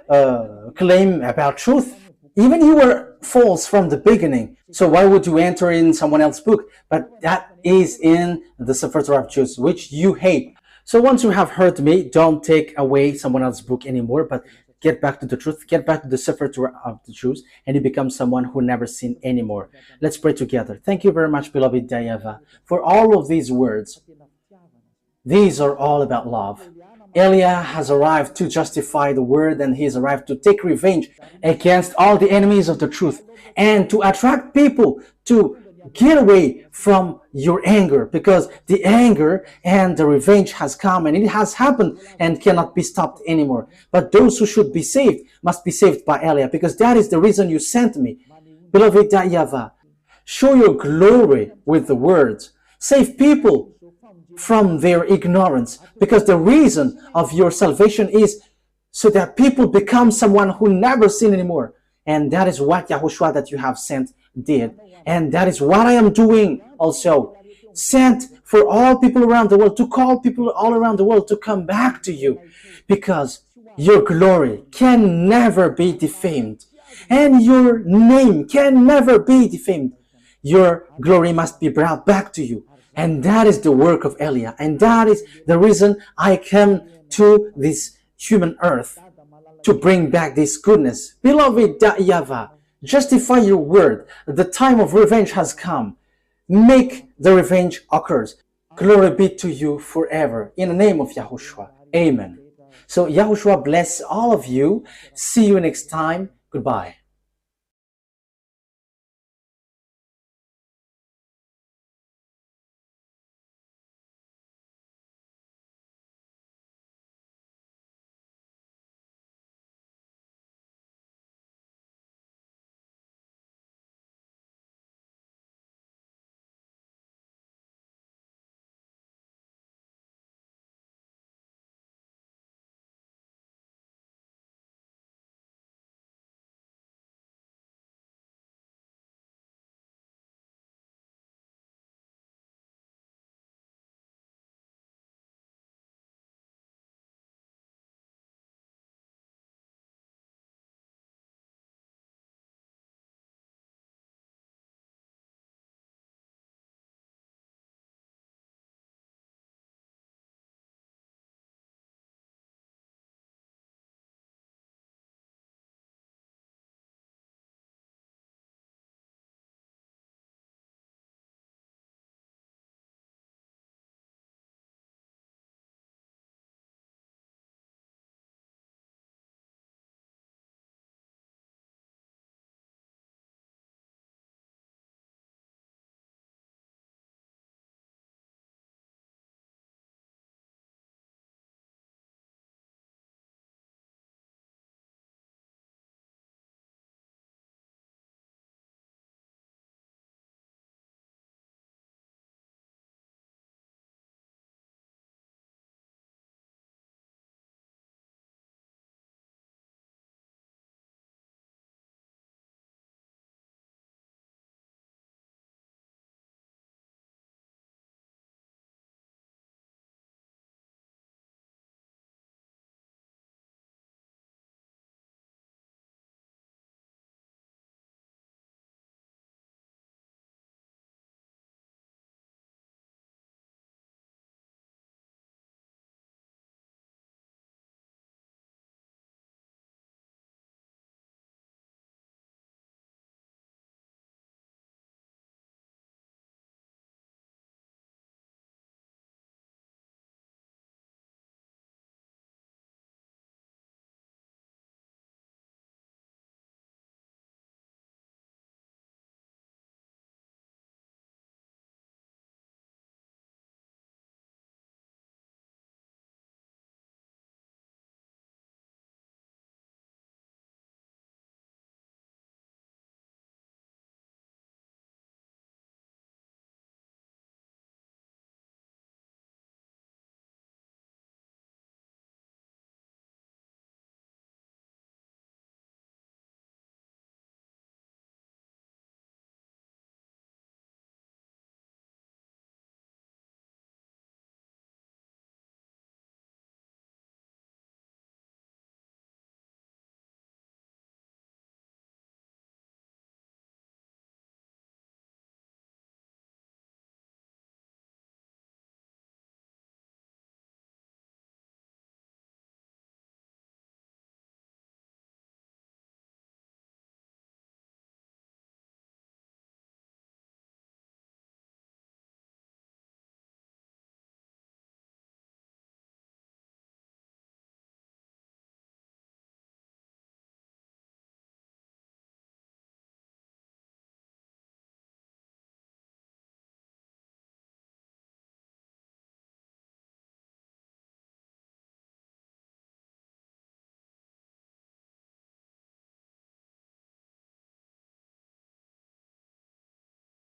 Speaker 1: claim about truth? Even you were false from the beginning. So why would you enter in someone else's book? But that is in the Sepher Torah of Jews, which you hate. So once you have heard me, don't take away someone else's book anymore, but get back to the truth, get back to the Sefer Torah of the Jews, and you become someone who never sinned anymore. Let's pray together. Thank you very much, beloved YAHVAH, for all of these words. These are all about love. Eliah has arrived to justify the word, and he has arrived to take revenge against all the enemies of the truth and to attract people to get away from your anger, because the anger and the revenge has come, and it has happened and cannot be stopped anymore. But those who should be saved must be saved by Eliah, because that is the reason you sent me. Beloved YAHVAH, show your glory with the words. Save people from their ignorance, because the reason of your salvation is so that people become someone who never sin anymore. And that is what YAHOSHUAH that you have sent did. And that is what I am doing also. Sent for all people around the world, to call people all around the world to come back to you, because your glory can never be defamed and your name can never be defamed. Your glory must be brought back to you. And that is the work of Eliah. And that is the reason I came to this human earth, to bring back this goodness. Beloved YAHVAH, justify your word. The time of revenge has come. Make the revenge occurs. Glory be to you forever. In the name of YAHOSHUAH. Amen. So YAHOSHUAH bless all of you. See you next time. Goodbye.